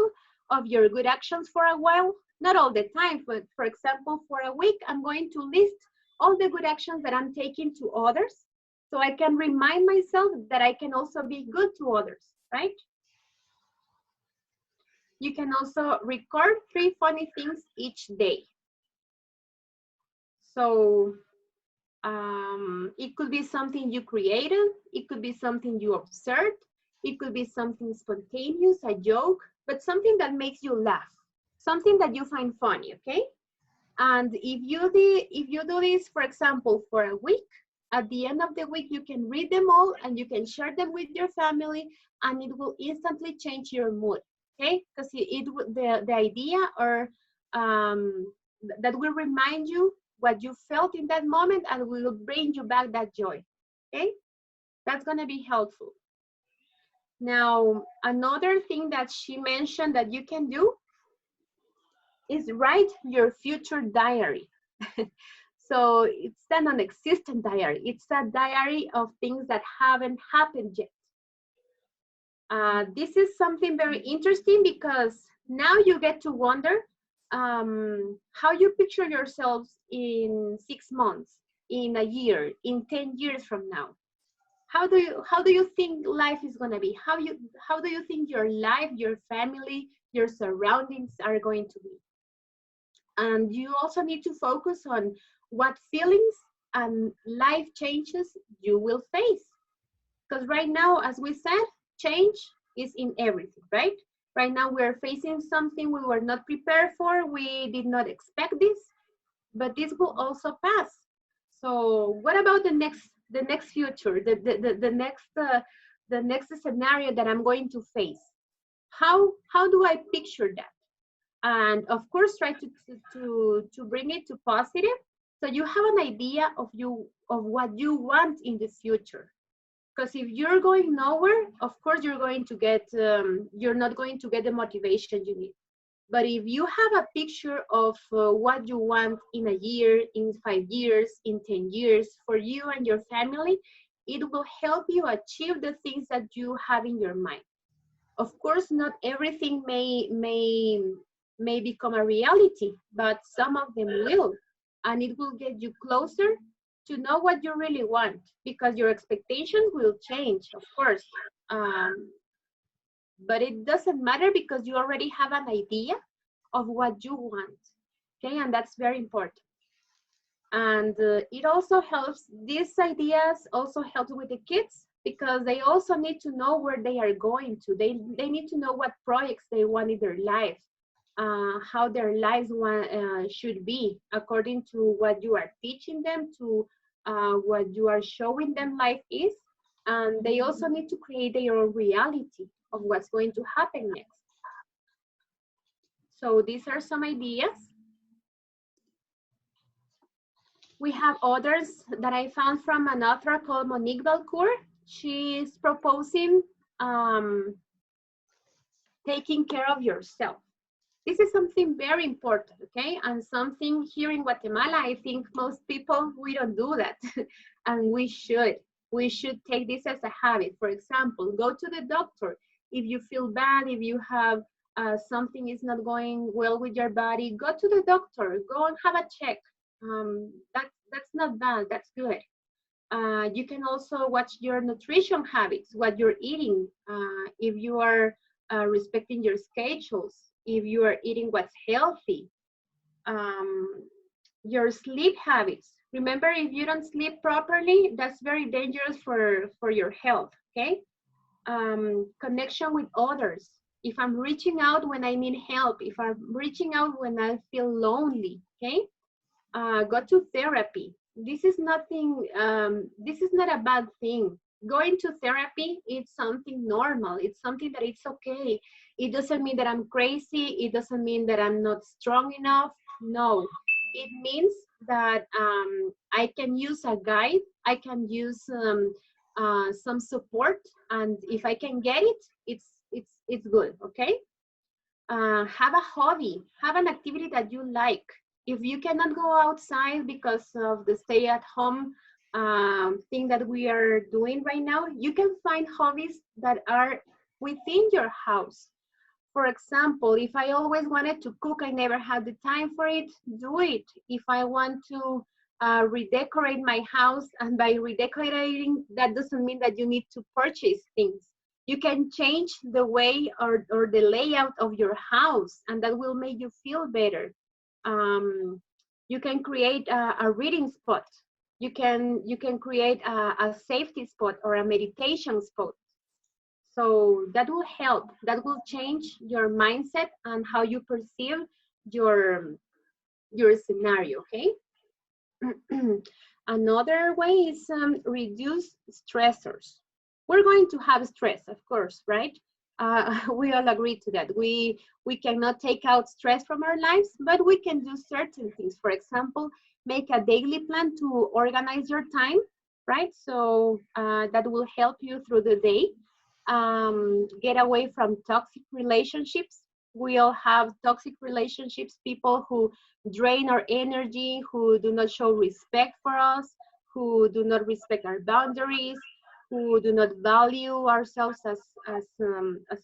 of your good actions for a while, not all the time, but for example, for a week, I'm going to list all the good actions that I'm taking to others, so I can remind myself that I can also be good to others, right? You can also record 3 funny things each day. So it could be something you created, it could be something you observed, it could be something spontaneous, a joke, but something that makes you laugh, something that you find funny, okay? And if you do this, for example, for a week, at the end of the week, you can read them all and you can share them with your family, and it will instantly change your mood, okay? Because the idea or that will remind you what you felt in that moment and will bring you back that joy, okay? That's gonna be helpful. Now, another thing that she mentioned that you can do is write your future diary. So it's a non-existent diary. It's a diary of things that haven't happened yet. This is something very interesting because now you get to wonder how you picture yourselves in 6 months, in a year, in 10 years from now. How do you think life is going to be? How do you think your life, your family, your surroundings are going to be? And you also need to focus on what feelings and life changes you will face. Because right now, as we said, change is in everything, right? Right now we're facing something we were not prepared for. We did not expect this, but this will also pass. So what about the next future, the next scenario that I'm going to face? How do I picture that? And of course, try to bring it to positive, so you have an idea of what you want in the future. Because if you're going nowhere, of course you're going to get, you're not going to get the motivation you need. But if you have a picture of what you want in a year, in 5 years, in 10 years, for you and your family, it will help you achieve the things that you have in your mind. Of course, not everything may become a reality, but some of them will. And it will get you closer to know what you really want, because your expectations will change, of course. But it doesn't matter, because you already have an idea of what you want, okay? And that's very important. And it also helps, these ideas also help with the kids, because they also need to know where they are going to. They need to know what projects they want in their life, how their lives should be, according to what you are teaching them, to what you are showing them life is. And they also need to create their own reality of what's going to happen next. So these are some ideas. We have others that I found from an author called Monique Belcourt. She's proposing taking care of yourself. This is something very important, okay? And something here in Guatemala, I think most people, we don't do that. And we should. We should take this as a habit. For example, go to the doctor. If you feel bad, if you have something is not going well with your body, go to the doctor. Go and have a check. That's not bad. That's good. You can also watch your nutrition habits, what you're eating, if you are respecting your schedules, if you are eating what's healthy, your sleep habits. Remember, if you don't sleep properly, that's very dangerous for your health, okay? Connection with others. If I'm reaching out when I need help, if I'm reaching out when I feel lonely, okay? Go to therapy. This is nothing, this is not a bad thing. Going to therapy, it's something normal. It's something that it's okay. It doesn't mean that I'm crazy. It doesn't mean that I'm not strong enough. No, it means that I can use a guide. I can use some support. And if I can get it, it's good, okay? Have a hobby, have an activity that you like. If you cannot go outside because of the stay-at-home thing that we are doing right now, you can find hobbies that are within your house. For example, if I always wanted to cook, I never had the time for it, do it. If I want to redecorate my house, and by redecorating, that doesn't mean that you need to purchase things. You can change the way or the layout of your house, and that will make you feel better. You can create a reading spot. You can create a safety spot or a meditation spot. So that will help. That will change your mindset and how you perceive your scenario, okay? Another way is reduce stressors. We're going to have stress, of course, right? We all agree to that. We cannot take out stress from our lives, but we can do certain things. For example, make a daily plan to organize your time, right? So that will help you through the day. Get away from toxic relationships. We all have toxic relationships, people who drain our energy, who do not show respect for us, who do not respect our boundaries, who do not value ourselves as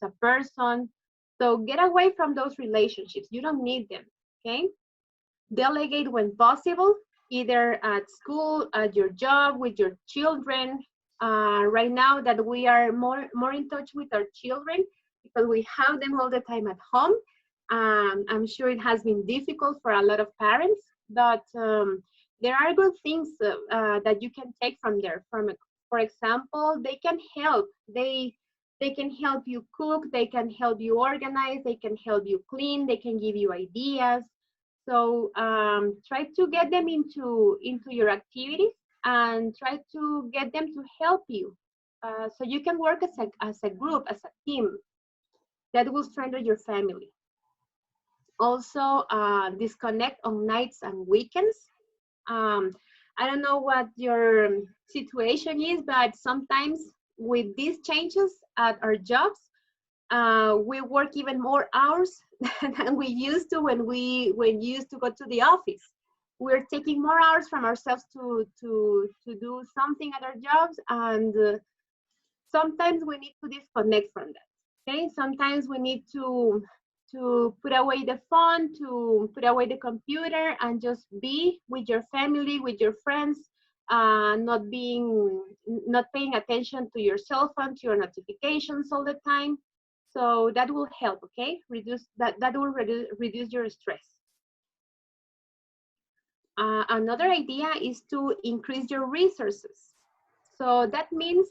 a person. So get away from those relationships. You don't need them, okay? Delegate when possible, either at school, at your job, with your children. Right now that we are more in touch with our children because we have them all the time at home. I'm sure it has been difficult for a lot of parents, but there are good things that you can take from there. For example, they can help. They can help you cook. They can help you organize. They can help you clean. They can give you ideas. So try to get them into your activities and try to get them to help you. So you can work as a group, as a team. That will strengthen your family. Also, disconnect on nights and weekends. I don't know what your situation is, but sometimes with these changes at our jobs, we work even more hours than we used to when we used to go to the office. We're taking more hours from ourselves to do something at our jobs, and sometimes we need to disconnect from that. Okay, sometimes we need to put away the phone, to put away the computer, and just be with your family, with your friends, not paying attention to your cell phone, to your notifications all the time. So that will help. Okay, that will reduce your stress. Another idea is to increase your resources. So that means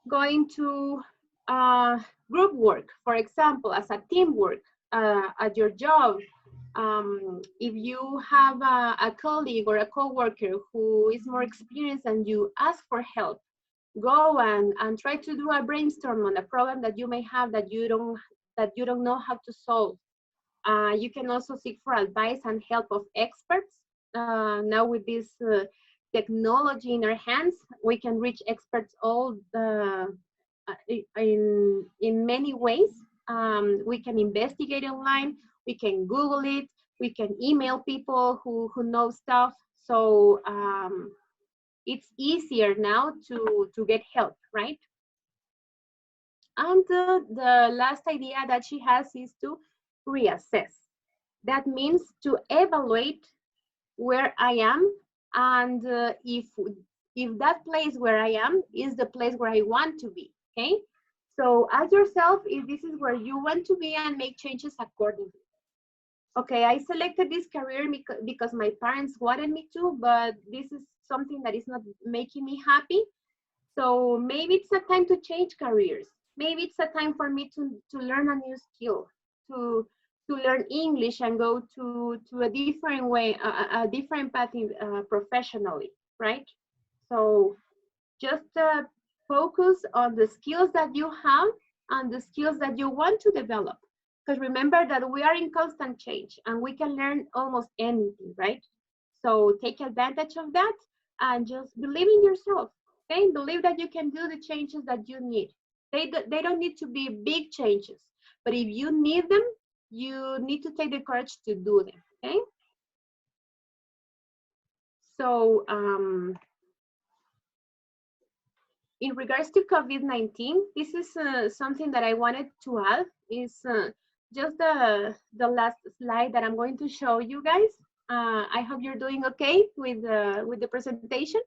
going to group work, for example, as a teamwork at your job. If you have a colleague or a coworker who is more experienced and you ask for help, go and try to do a brainstorm on a problem that you may have that you don't know how to solve. You can also seek for advice and help of experts. Now with this technology in our hands, we can reach experts in many ways. We can investigate online, we can Google it, we can email people who know stuff. So it's easier now to get help, right? And the last idea that she has is to reassess. That means to evaluate where I am, and if that place where I am is the place where I want to be. Okay, so ask yourself if this is where you want to be and make changes accordingly. Okay, I selected this career because my parents wanted me to, but this is something that is not making me happy. So maybe it's a time to change careers. Maybe it's a time for me to learn a new skill, to learn English and go to a different way, a different path professionally, right? So just focus on the skills that you have and the skills that you want to develop. Because remember that we are in constant change and we can learn almost anything, right? So take advantage of that and just believe in yourself. Okay, believe that you can do the changes that you need. They don't need to be big changes, but if you need them, you need to take the courage to do them. Okay. So in regards to COVID-19, this is something that I wanted to add. Is just the last slide that I'm going to show you guys. I hope you're doing okay with the presentation.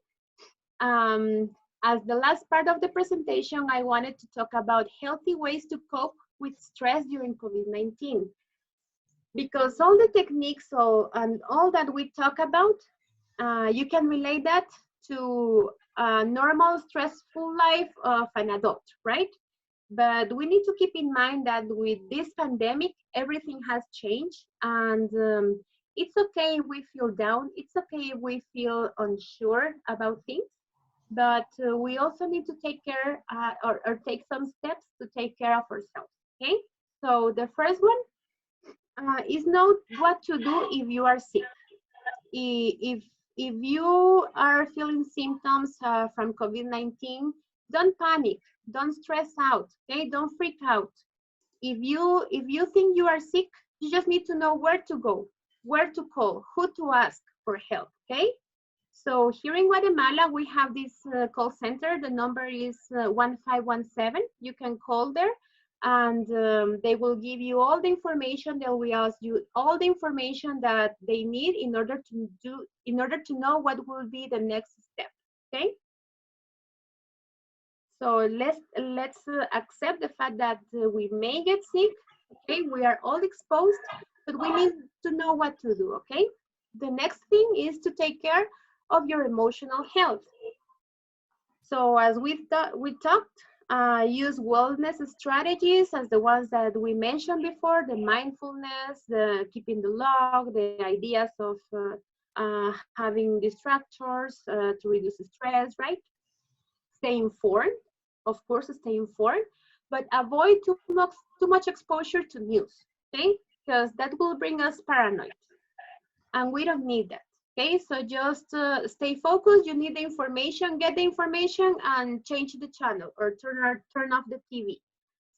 As the last part of the presentation, I wanted to talk about healthy ways to cope with stress during COVID-19. Because all the techniques and all that we talk about, you can relate that to a normal stressful life of an adult, right? But we need to keep in mind that with this pandemic, everything has changed, and it's okay if we feel down. It's okay if we feel unsure about things. But we also need to take care or take some steps to take care of ourselves. Okay, so the first one is know what to do if you are sick. If you are feeling symptoms from COVID-19, don't panic, don't stress out. Okay, don't freak out. If you think you are sick, you just need to know where to go, where to call, who to ask for help. Okay. So here in Guatemala, we have this call center. The number is 1517. You can call there and they will give you all the information. They will ask you all the information that they need in order to know what will be the next step, okay? So let's accept the fact that we may get sick, okay? We are all exposed, but we need to know what to do, okay? The next thing is to take care of your emotional health. So as we talked, use wellness strategies as the ones that we mentioned before, the mindfulness, the keeping the log, the ideas of having distractors to reduce stress, right? Stay informed, of course, stay informed, but avoid too much exposure to news, okay? Because that will bring us paranoid, and we don't need that. Okay, so just stay focused. You need the information, get the information, and change the channel or turn off the TV.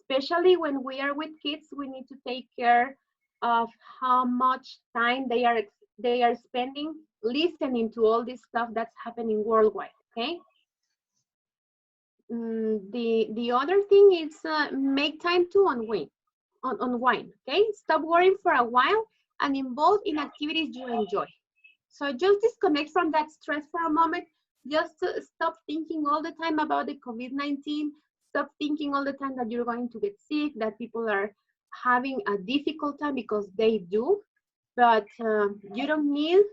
Especially when we are with kids, we need to take care of how much time they are spending listening to all this stuff that's happening worldwide. Okay. The other thing is make time to unwind. Okay, stop worrying for a while and involve in activities you enjoy. So just disconnect from that stress for a moment. Just stop thinking all the time about the COVID-19. Stop thinking all the time that you're going to get sick, that people are having a difficult time, because they do. But you don't need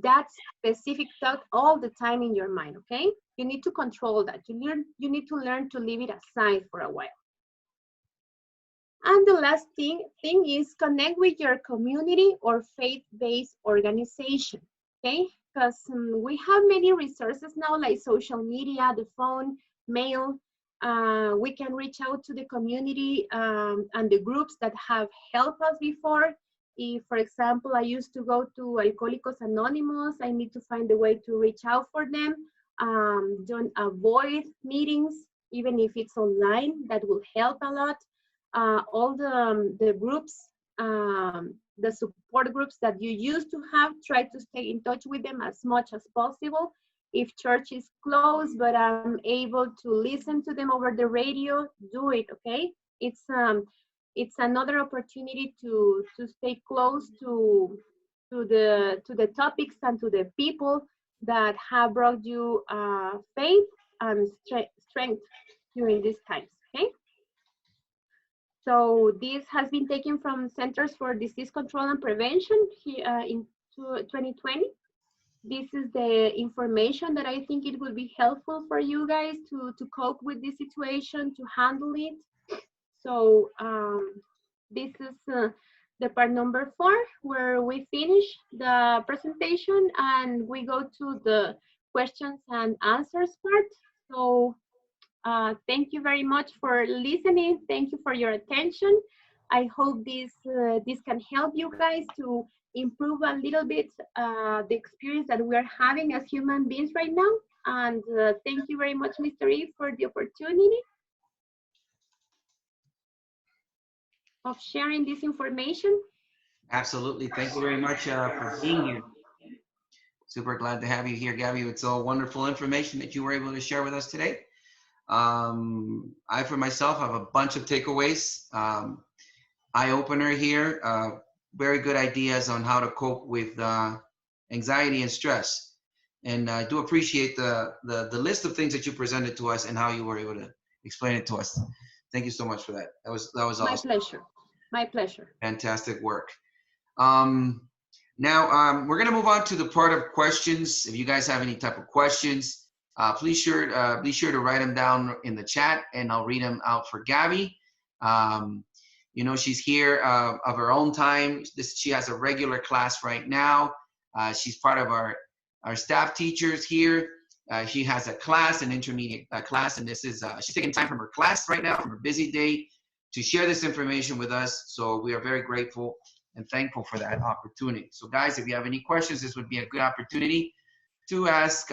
that specific thought all the time in your mind, okay? You need to control that. You need to learn to leave it aside for a while. And the last thing is connect with your community or faith-based organization, okay? Because we have many resources now, like social media, the phone, mail. We can reach out to the community and the groups that have helped us before. If, for example, I used to go to Alcohólicos Anonymous, I need to find a way to reach out for them. Don't avoid meetings, even if it's online, that will help a lot. All the groups, the support groups that you used to have, try to stay in touch with them as much as possible. If church is closed, but I'm able to listen to them over the radio, do it, okay? It's another opportunity to stay close to the topics and to the people that have brought you faith and strength during these times, okay? So this has been taken from Centers for Disease Control and Prevention in 2020. This is the information that I think it will be helpful for you guys to cope with this situation, to handle it. So this is the part number 4, where we finish the presentation and we go to the questions and answers part. So thank you very much for listening. Thank you for your attention. I hope this can help you guys to improve a little bit the experience that we are having as human beings right now. And thank you very much, Mr. E, for the opportunity of sharing this information. Absolutely. Thank you very much for being here. Super glad to have you here, Gabby. It's all wonderful information that you were able to share with us today. I, for myself, have a bunch of takeaways. Eye-opener here. Very good ideas on how to cope with anxiety and stress. And I do appreciate the list of things that you presented to us and how you were able to explain it to us. Thank you so much for that. That was awesome. My pleasure. My pleasure. Fantastic work. Now we're going to move on to the part of questions. If you guys have any type of questions, please be sure to write them down in the chat, and I'll read them out for Gabby. You know, she's here of her own time. She has a regular class right now. She's part of our staff teachers here. She has a class, an intermediate class, and this is she's taking time from her class right now, from her busy day, to share this information with us. So we are very grateful and thankful for that opportunity. So guys, if you have any questions, this would be a good opportunity to ask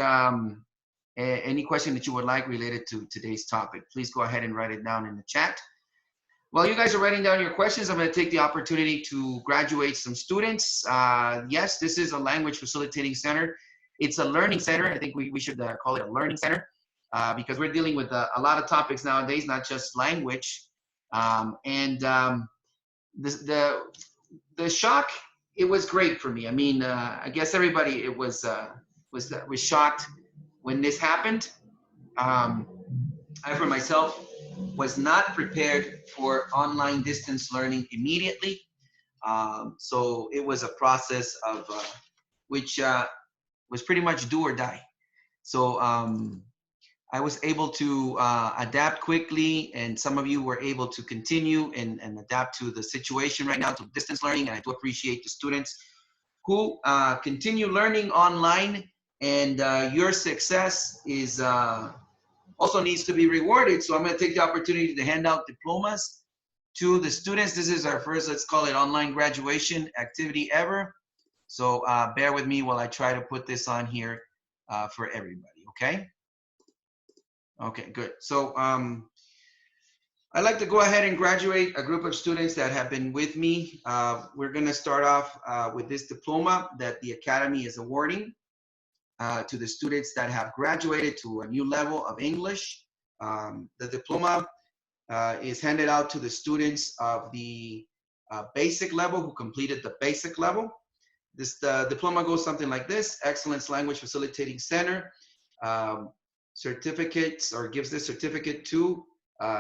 any question that you would like related to today's topic. Please go ahead and write it down in the chat. While you guys are writing down your questions, I'm going to take the opportunity to graduate some students. Yes, this is a language facilitating center. It's a learning center. I think we should call it a learning center because we're dealing with a lot of topics nowadays, not just language. The shock, it was great for me. I mean, I guess everybody was shocked when this happened. I, for myself, was not prepared for online distance learning immediately. So it was a process of which was pretty much do or die. So I was able to adapt quickly, and some of you were able to continue and adapt to the situation right now, to distance learning. And I do appreciate the students who continue learning online, and your success is also needs to be rewarded. So I'm going to take the opportunity to hand out diplomas to the students. This is our first, let's call it, online graduation activity ever. So bear with me while I try to put this on here for everybody, okay? Okay, good. So I'd like to go ahead and graduate a group of students that have been with me. We're gonna start off with this diploma that the Academy is awarding to the students that have graduated to a new level of English. The diploma is handed out to the students of the basic level who completed the basic level. This diploma goes something like this: Excellence Language Facilitating Center certificates, or gives this certificate to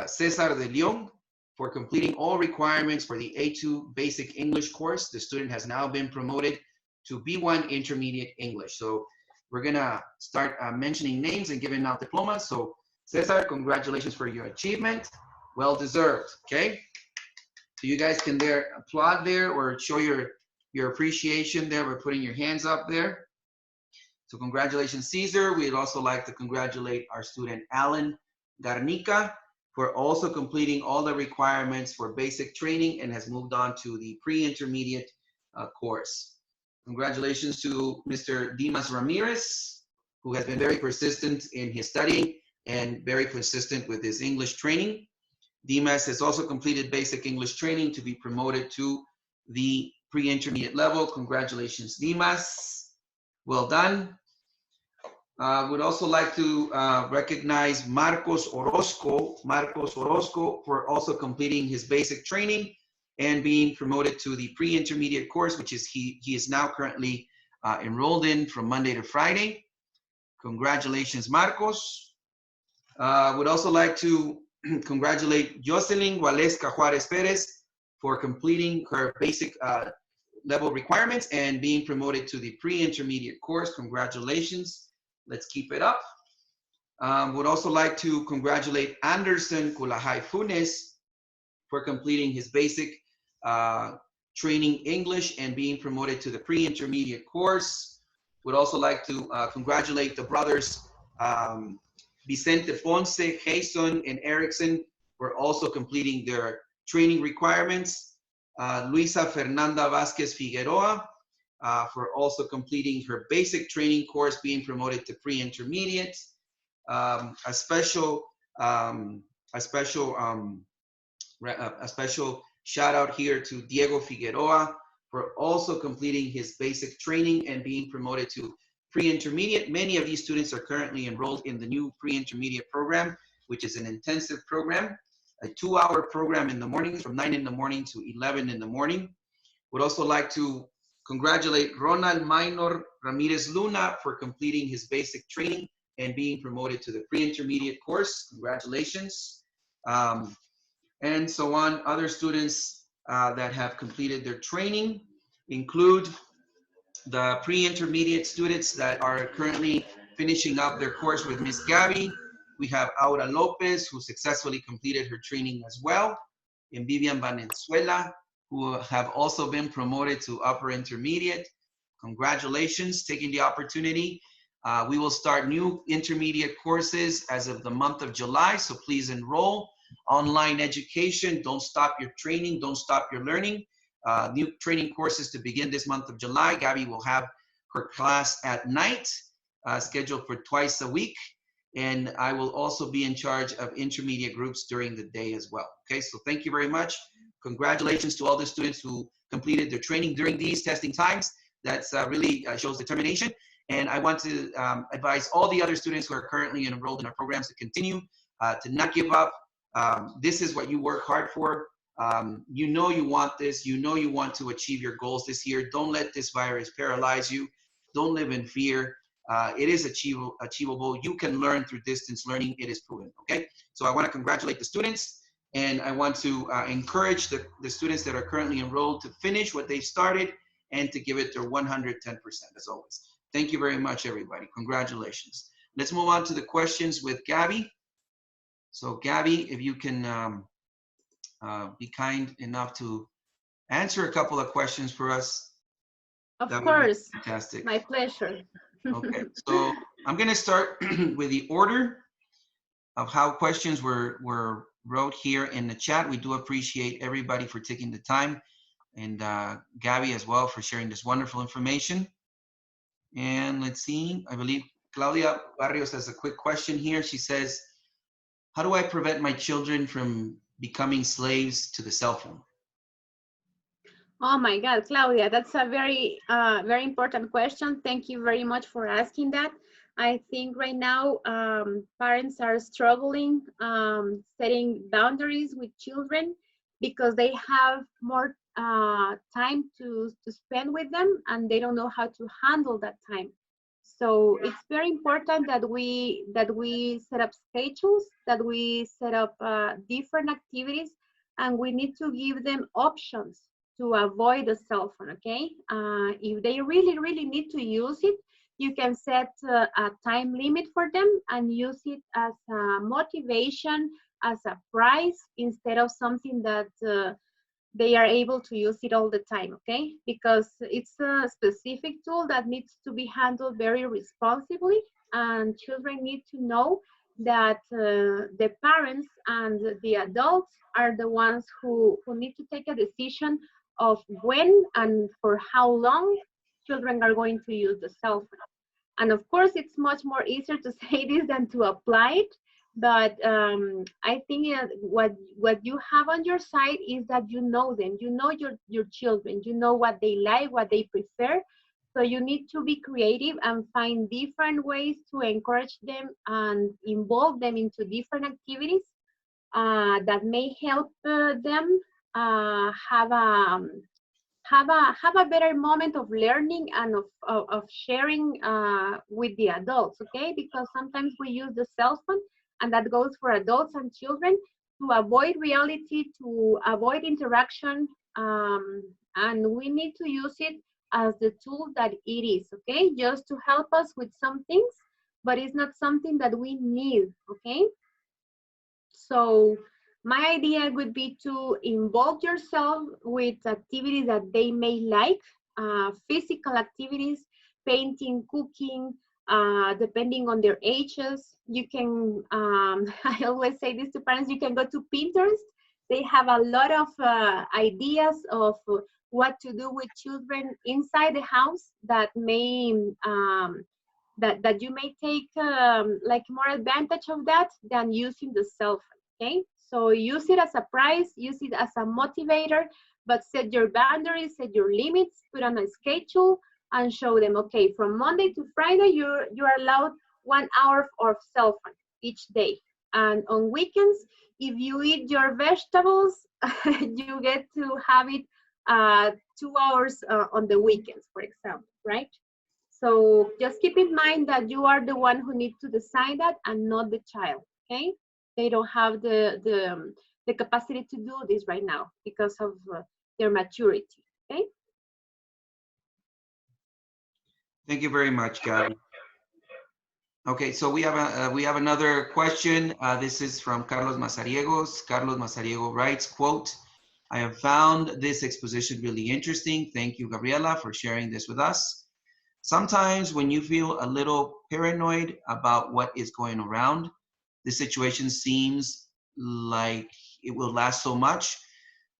Cesar de Leon for completing all requirements for the A2 Basic English course. The student has now been promoted to B1 Intermediate English. So we're gonna start mentioning names and giving out diplomas. So Cesar, congratulations for your achievement. Well deserved, okay? So you guys can there applaud there or show your appreciation there by putting your hands up there. So congratulations, Caesar. We'd also like to congratulate our student, Alan Garnica, for also completing all the requirements for basic training and has moved on to the pre-intermediate course. Congratulations to Mr. Dimas Ramirez, who has been very persistent in his studying and very consistent with his English training. Dimas has also completed basic English training to be promoted to the pre-intermediate level. Congratulations, Dimas. Well done. Would also like to recognize Marcos Orozco for also completing his basic training and being promoted to the pre-intermediate course, which is he is now currently enrolled in from Monday to Friday. Congratulations, Marcos. Would also like to congratulate Jocelyn Waleska Juarez Perez for completing her basic level requirements and being promoted to the pre-intermediate course. Congratulations. Let's keep it up. Would also like to congratulate Anderson Kulahai Funes for completing his basic training English and being promoted to the pre-intermediate course. Would also like to congratulate the brothers Vicente Ponce, Jason, and Erickson for also completing their training requirements. Luisa Fernanda Vasquez Figueroa for also completing her basic training course, being promoted to pre-intermediate. A special shout out here to Diego Figueroa for also completing his basic training and being promoted to pre-intermediate. Many of these students are currently enrolled in the new pre-intermediate program, which is an intensive program, a 2-hour program in the mornings from 9 in the morning to 11 in the morning. Would also like to congratulate Ronald Minor Ramirez Luna for completing his basic training and being promoted to the pre-intermediate course. Congratulations. And so on. Other students that have completed their training include the pre-intermediate students that are currently finishing up their course with Miss Gabby. We have Aura Lopez, who successfully completed her training as well, and Vivian Valenzuela, who have also been promoted to upper intermediate. Congratulations, taking the opportunity. We will start new intermediate courses as of the month of July, so please enroll. Online education, don't stop your training, don't stop your learning. New training courses to begin this month of July. Gabby will have her class at night, scheduled for twice a week. And I will also be in charge of intermediate groups during the day as well. Okay, so thank you very much. Congratulations to all the students who completed their training during these testing times. That's really shows determination. And I want to advise all the other students who are currently enrolled in our programs to continue to not give up. This is what you work hard for. You know you want this. You know you want to achieve your goals this year. Don't let this virus paralyze you. Don't live in fear. It is achievable. You can learn through distance learning. It is proven, okay? So I want to congratulate the students, and I want to encourage the students that are currently enrolled to finish what they've started and to give it their 110% as always. Thank you very much, everybody. Congratulations. Let's move on to the questions with Gabby. So Gabby, if you can be kind enough to answer a couple of questions for us. Of course. Fantastic. My pleasure. Okay, so I'm going to start with the order of how questions were wrote here in the chat. We do appreciate everybody for taking the time and Gabby as well for sharing this wonderful information. And let's see, I believe Claudia Barrios has a quick question here. She says, how do I prevent my children from becoming slaves to the cell phone? Oh my God, Claudia, that's a very important question. Thank you very much for asking that. I think right now parents are struggling setting boundaries with children because they have more time to spend with them and they don't know how to handle that time. So it's very important that we set up schedules, that we set up different activities, and we need to give them options to avoid the cell phone, okay? If they really need to use it, you can set a time limit for them and use it as a motivation, as a prize, instead of something that they are able to use it all the time, okay? Because it's a specific tool that needs to be handled very responsibly, and children need to know that the parents and the adults are the ones who need to take a decision of when and for how long children are going to use the cell phone. And of course, it's much more easier to say this than to apply it. But I think what you have on your side is that you know them, you know your children, you know what they like, what they prefer. So you need to be creative and find different ways to encourage them and involve them into different activities that may help them have a better moment of learning and of sharing with the adults, okay? Because sometimes we use the cell phone, and that goes for adults and children, to avoid reality, to avoid interaction, and we need to use it as the tool that it is, okay? Just to help us with some things, but it's not something that we need, okay? So my idea would be to involve yourself with activities that they may like, physical activities, painting, cooking, depending on their ages. You can, I always say this to parents, you can go to Pinterest. They have a lot of ideas of what to do with children inside the house that may that you may take like more advantage of that than using the cell phone, okay? So use it as a prize, use it as a motivator, but set your boundaries, set your limits, put on a schedule, and show them, okay, from Monday to Friday, you're allowed 1 hour of cell phone each day. And on weekends, if you eat your vegetables, you get to have it 2 hours on the weekends, for example, right? So just keep in mind that you are the one who needs to decide that and not the child, okay? They don't have the capacity to do this right now because of their maturity, okay? Thank you very much, Gabby. Okay, so we have another question. This is from Carlos Mazariegos. Carlos Mazariego writes, quote, I have found this exposition really interesting. Thank you, Gabriela, for sharing this with us. Sometimes when you feel a little paranoid about what is going around, the situation seems like it will last so much.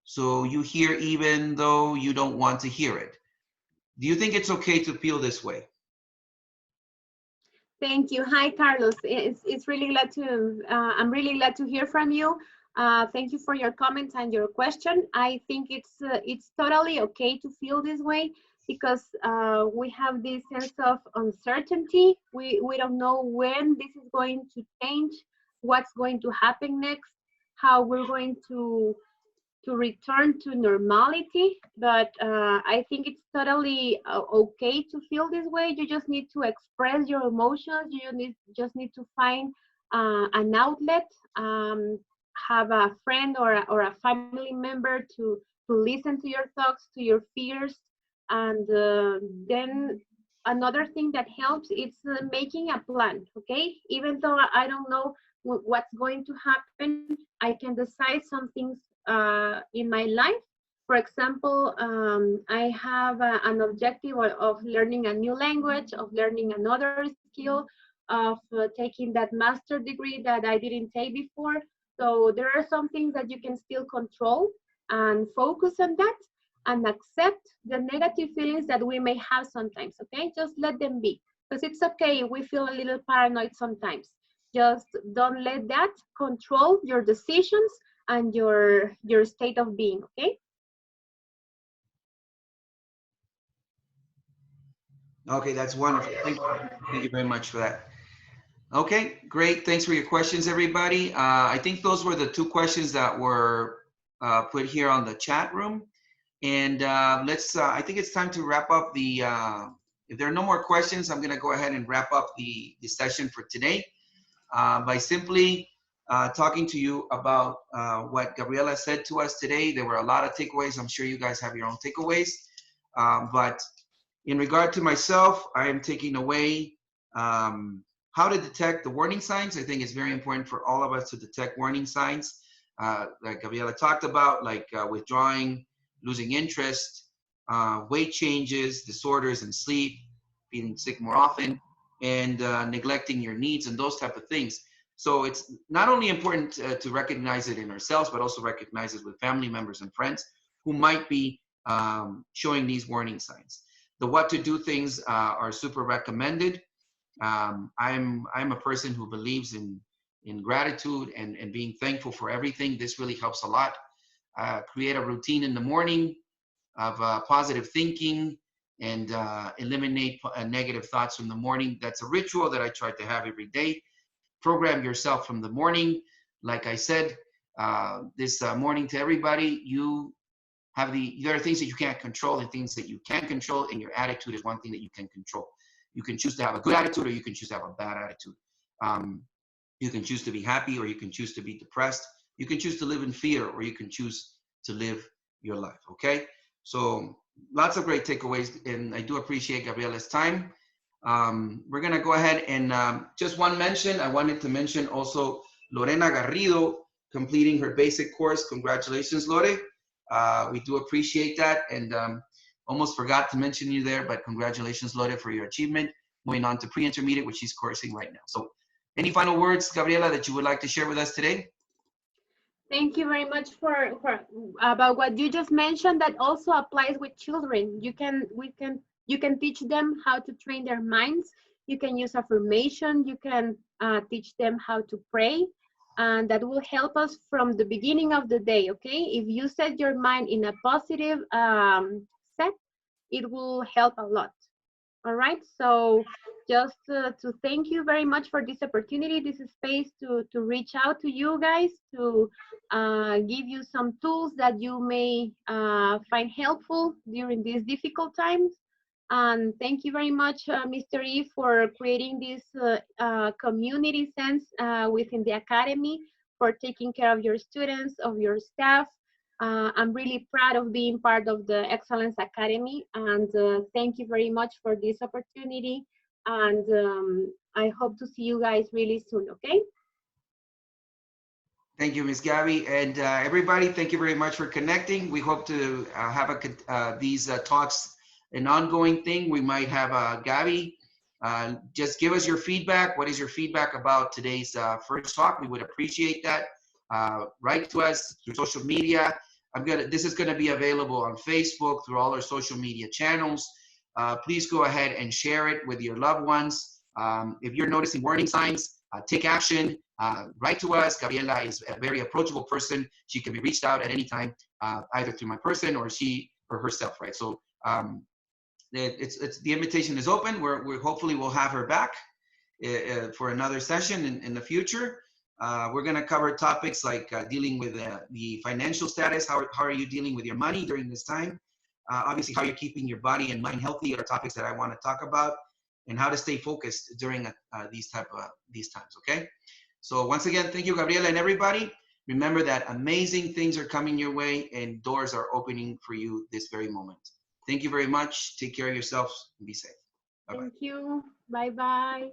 So you hear even though you don't want to hear it. Do you think it's okay to feel this way? Thank you. Hi, Carlos. It's really glad to, I'm really glad to hear from you. Thank you for your comments and your question. I think it's totally okay to feel this way because we have this sense of uncertainty. We don't know when this is going to change, what's going to happen next, how we're going to return to normality. But I think it's totally okay to feel this way. You just need to express your emotions. You just need to find an outlet. Have a friend or a family member to listen to your thoughts, to your fears, and then another thing that helps is making a plan. Okay, even though I don't know what's going to happen, I can decide some things in my life. For example, I have an objective of learning a new language, of learning another skill, of taking that master degree that I didn't take before. So there are some things that you can still control and focus on that. and accept the negative feelings that we may have sometimes, okay? Just let them be, because it's okay if we feel a little paranoid sometimes. Just don't let that control your decisions and your state of being, okay? Okay, that's wonderful. Thank you very much for that. Okay, great. Thanks for your questions, everybody. I think those were the two questions that were put here on the chat room. And I think it's time to wrap up the, if there are no more questions, I'm gonna go ahead and wrap up the session for today by simply talking to you about what Gabriela said to us today. There were a lot of takeaways. I'm sure you guys have your own takeaways. But in regard to myself, I am taking away how to detect the warning signs. I think it's very important for all of us to detect warning signs. Like Gabriela talked about, like withdrawing, losing interest, weight changes, disorders in sleep, feeling sick more often, and neglecting your needs and those type of things. So it's not only important to recognize it in ourselves, but also recognize it with family members and friends who might be showing these warning signs. The what to do things are super recommended. I'm a person who believes in gratitude and being thankful for everything. This really helps a lot. Create a routine in the morning of positive thinking and eliminate negative thoughts from the morning. That's a ritual that I try to have every day. Program yourself from the morning. Like I said this morning to everybody, there are things that you can't control and things that you can control, and your attitude is one thing that you can control. You can choose to have a good attitude, or you can choose to have a bad attitude. You can choose to be happy, or you can choose to be depressed. You can choose to live in fear, or you can choose to live your life, okay? So lots of great takeaways, and I do appreciate Gabriela's time. We're gonna go ahead and just one mention. I wanted to mention also Lorena Garrido completing her basic course. Congratulations, Lore. We do appreciate that, and almost forgot to mention you there, but congratulations, Lore, for your achievement. Moving on to pre-intermediate, which she's coursing right now. So any final words, Gabriela, that you would like to share with us today? Thank you very much for about what you just mentioned. That also applies with children. You can teach them how to train their minds. You can use affirmation. You can teach them how to pray, and that will help us from the beginning of the day. Okay, if you set your mind in a positive set, it will help a lot. All right, so just to thank you very much for this opportunity, this space to reach out to you guys, to give you some tools that you may find helpful during these difficult times. And thank you very much, Mr. E, for creating this community sense within the academy, for taking care of your students, of your staff. I'm really proud of being part of the Excellence Academy, and thank you very much for this opportunity. And I hope to see you guys really soon, okay? Thank you, Ms. Gabby. And everybody, thank you very much for connecting. We hope to have these talks an ongoing thing. We might have Gabby. Just give us your feedback. What is your feedback about today's first talk? We would appreciate that. Write to us through social media. This is gonna be available on Facebook, through all our social media channels. Please go ahead and share it with your loved ones. If you're noticing warning signs, take action. Write to us. Gabriela is a very approachable person. She can be reached out at any time, either through my person or she or herself, right? So the invitation is open. We're hopefully we'll have her back for another session in the future. We're going to cover topics like dealing with the financial status. How are you dealing with your money during this time? Obviously, how you're keeping your body and mind healthy are topics that I want to talk about, and how to stay focused during these times, okay? So once again, thank you, Gabriela, and everybody. Remember that amazing things are coming your way and doors are opening for you this very moment. Thank you very much. Take care of yourselves and be safe. Bye-bye. Thank you. Bye-bye.